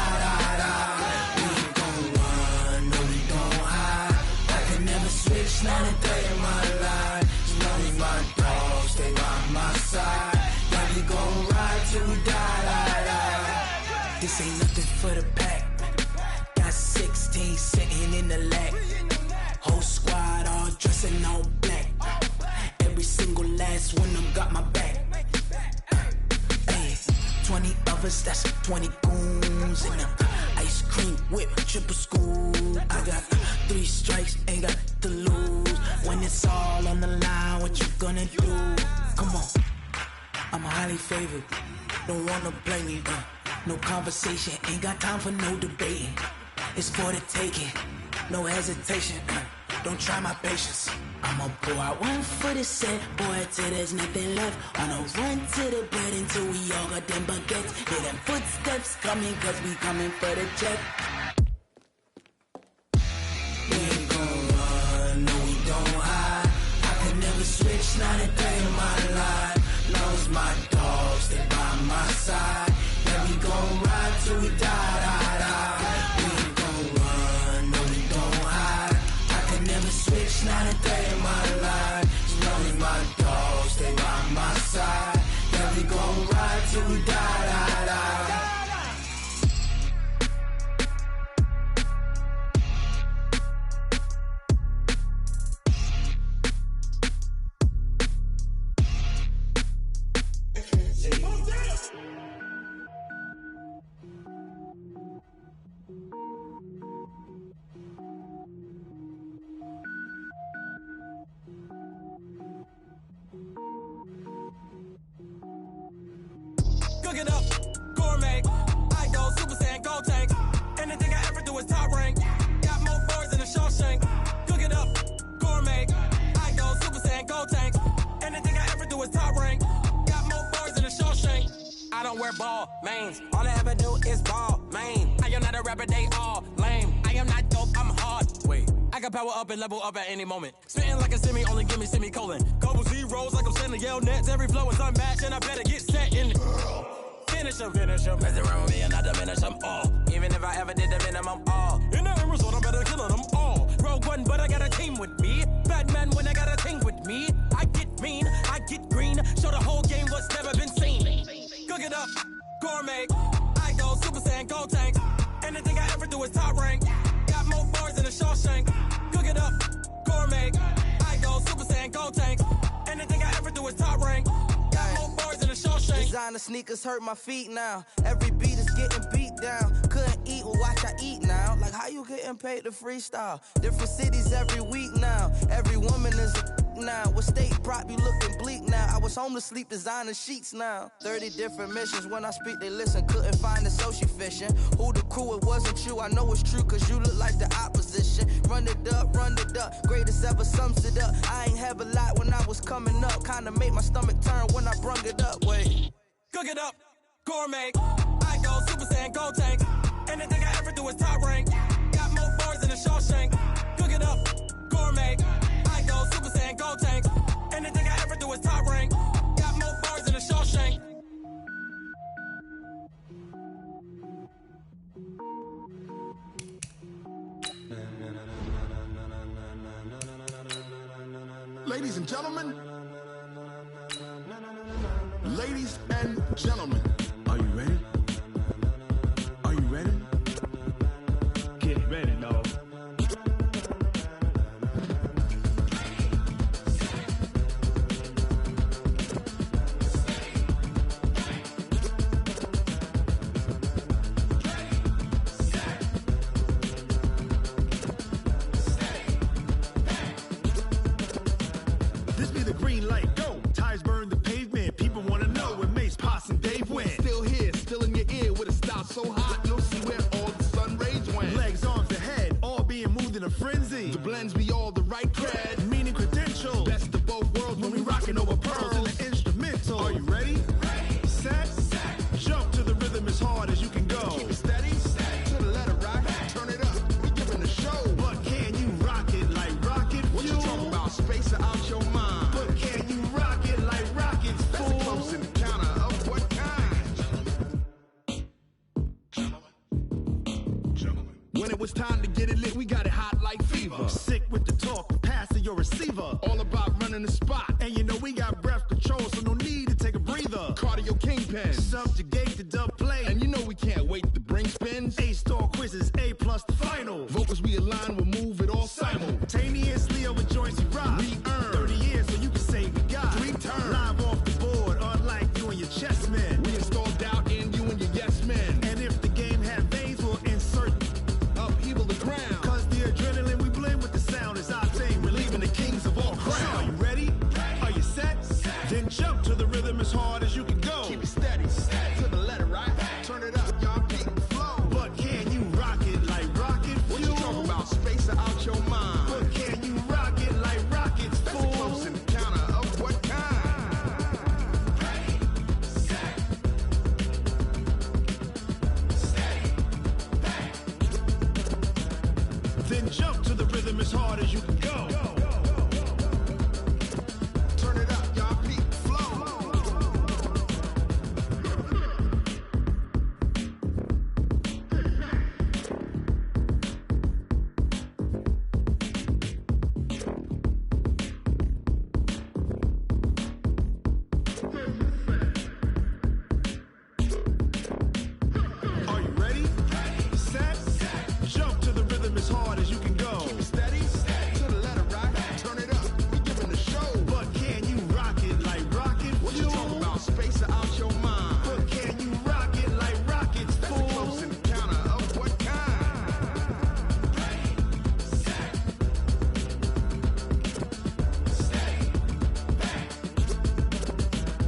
We ain't gon' run, no we don't hide. I can never switch, not a day in my life. As long as my dogs, they by my side. Yeah, we gon' ride till we die. This ain't nothing for the pack. Got 16 sitting in the lag. Whole squad all dressing all black. Every single last one of them got my back. Hey, 20 of us, that's 20 goons. And ice cream whip, triple school. I got 3 strikes, ain't got to lose. When it's all on the line, what you gonna do? Come on, I'm highly favored. Don't wanna blame me, no conversation, ain't got time for no debating. It's for the taking, no hesitation. Don't try my patience. I'ma pour out one for the set, boy, till there's nothing left. On a run to the bed until we all got them baguettes. Hear them footsteps coming, cause we coming for the check. We ain't gon' run, no we don't hide. I could never switch, not a day in my life. Long as my dogs, they by my side. Yeah, we gon' ride till we die. We ain't gon' run, no we don't hide. I could never switch, not a day in my life. As long as my dogs, they by my side. Yeah, we gon' ride till we die. Cook it up, gourmet. I go Super Saiyan, gold tank. Anything I ever do is top rank. Got more boards than a Shawshank. Cook it up, gourmet. I go Super Saiyan, gold tank. Anything I ever do is top rank. Got more boards than a Shawshank. I don't wear ball mains. All I ever do is ball main. I am not a rapper, they all lame. I am not dope, I'm hard. Wait, I can power up and level up at any moment. Spitting like a semi, only give me semicolon. Couple zeros like I'm sending yell nets. Every flow is unmatched and I better get set in. Finish them. Mess around with me and I diminish them all. Even if I ever did the minimum all. In the end result, I'm better killing them all. Rogue One, but I got a team with me. Batman when I got a thing with me. I get mean, I get green. Show the whole game what's never been seen. Cook it up, gourmet. I go Super Saiyan, gold tank. Anything I ever do is top rank. Got more bars than a Shawshank. Cook it up, gourmet. I go Super Saiyan, gold tank. Anything I ever do is top rank. Got more bars than a Shawshank. Designer sneakers hurt my feet now. Every beat is getting beat down. Couldn't eat, well watch I eat now. Like how you getting paid to freestyle? Different cities every week now. Every woman is a now. With state prop, you looking bleak now. I was home to sleep, designing sheets now. 30 different missions, when I speak, they listen. Couldn't find the social fishing. Who the crew, it wasn't you. I know it's true, cause you look like the opposition. Run it up, greatest ever sums it up. I ain't have a lot when I was coming up. Kinda made my stomach turn when I brung it up. Wait. Cook it up, gourmet. I go Super Saiyan, go tank. Anything I ever do is top rank. Got more bars than a Shawshank. Cook it up, gourmet. I go Super Saiyan, go tank. Anything I ever do is top rank. Got more bars than a Shawshank. Ladies and gentlemen, are you ready? Are you ready? Get ready, dog. This be the green light, go. Tires burn the pavement. People wanna know where Mace, Pops, and Dave went. Still here, still in your ear with a style so hot, you'll see where all the sun rays went. Legs, arms, the head, all being moved in a frenzy. The blends be all the right cred, meaning credentials. best of both worlds when we rockin' over pearls in the instrumental. Are you ready? Set, jump to the rhythm as hard as you can go. Keep it steady, to the letter rock, turn it up, we giving a show. But can you rock it like rocket fuel? What you talking about, space or out your mind? But can you rock it like rockets, fool? That's a close encounter of what kind? When it was time to get it lit, we got it hot like fever. Sick with the talk, passing your receiver. All about running the spot, And you know we got breath control, so no need to take a breather. cardio kingpin. Subjugate the dub play. And you know we can't wait to bring spins. A-star quizzes, A+ the final. Vocals we align, we'll move it all Simultaneously over joints we rock. We earn 30 years so you can say we got 3 turns. Live off the board, unlike you and your chess men. We install doubt in you and your yes men. And if the game had veins, we'll insert Upheaval the ground. Cause the adrenaline we blend with the sound is our thing. Relieving the kings of all crowns. Are you ready? Are you set? Then jump to the rhythm as hard as you can go. Keep it steady, to the letter right. Turn it up, y'all beat the flow. But can you rock it like rocket fuel? What you talking about, space or out your mind? But can you rock it like rockets, That's fool? a close encounter of what kind? Then jump to the rhythm as hard as you can go. Turn it up, y'all beat the flow. Are you ready? Set, jump to the rhythm as hard as you can go. Keep it steady, to the letter right. Turn it up, we giving a show. But can you rock it like rocket What you fuel? talking about, space or out your mind? But can you rock it like rockets, That's a fool? close encounter of what kind?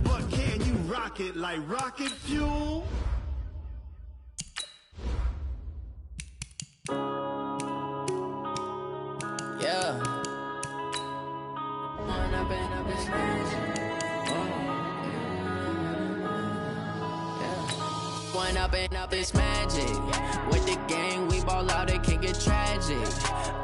But can you rock it like rocket fuel? Yeah. One up and up is magic. With the gang, we ball out, it can get tragic.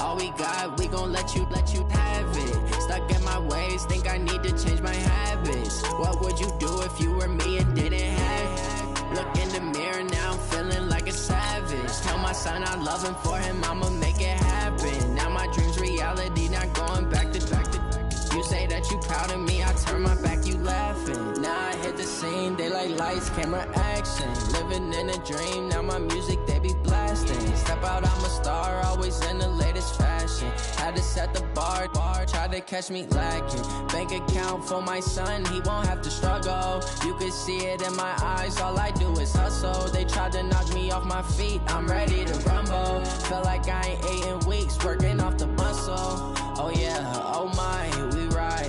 All we got, we gon' let you have it. Stuck in my ways, think I need to change my habits. What would you do if you were me and didn't have it? Look in the mirror, now I'm feeling like a savage. Tell my son I love him, for him I'ma make it happen. Now my dream's reality, not going back to. You say that you proud of me, I turn my back, you laughing. Now I hit the scene, they like lights, camera, action. Living in a dream, now my music, they be blasting. Step out, I'm a star, always in the latest fashion. Had to set the bar, try to catch me lacking. Bank account for my son, he won't have to struggle. You can see it in my eyes, all I do is hustle. They tried to knock me off my feet, I'm ready to rumble. Feel like I ain't ate in weeks, working off the muscle. Oh yeah, oh my, we ride.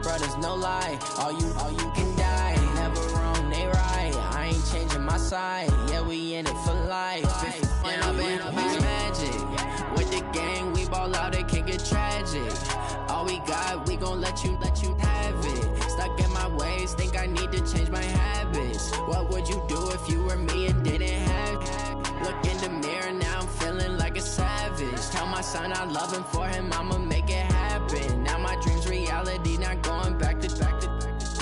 brothers, no lie. All you can die. Never wrong, they right. I ain't changing my side. Yeah, we in it for life. And I've been magic. With the gang, we ball out, it can get tragic. All we got, we gon' let you have it. Stuck in my ways, think I need to change my habits. What would you do if you were me and didn't have it? Look in the mirror, now I'm feeling like a savage. Tell my son I love him, for him I'ma make it happen. Now my dream's reality, not going back to.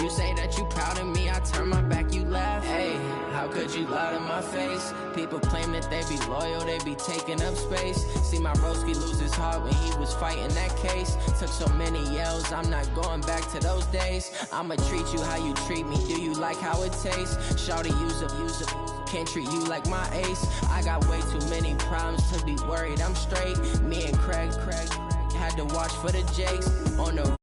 You say that you proud of me, I turn my back, you laugh. Hey, how could you lie to my face? People claim that they be loyal, they be taking up space. See my broski lose his heart when he was fighting that case. Took so many yells, I'm not going back to those days. I'ma treat you how you treat me, do you like how it tastes? Shawty, use up, can't treat you like my ace. I got way too many problems to be worried, I'm straight. Me and Craig had to watch for the Jakes on the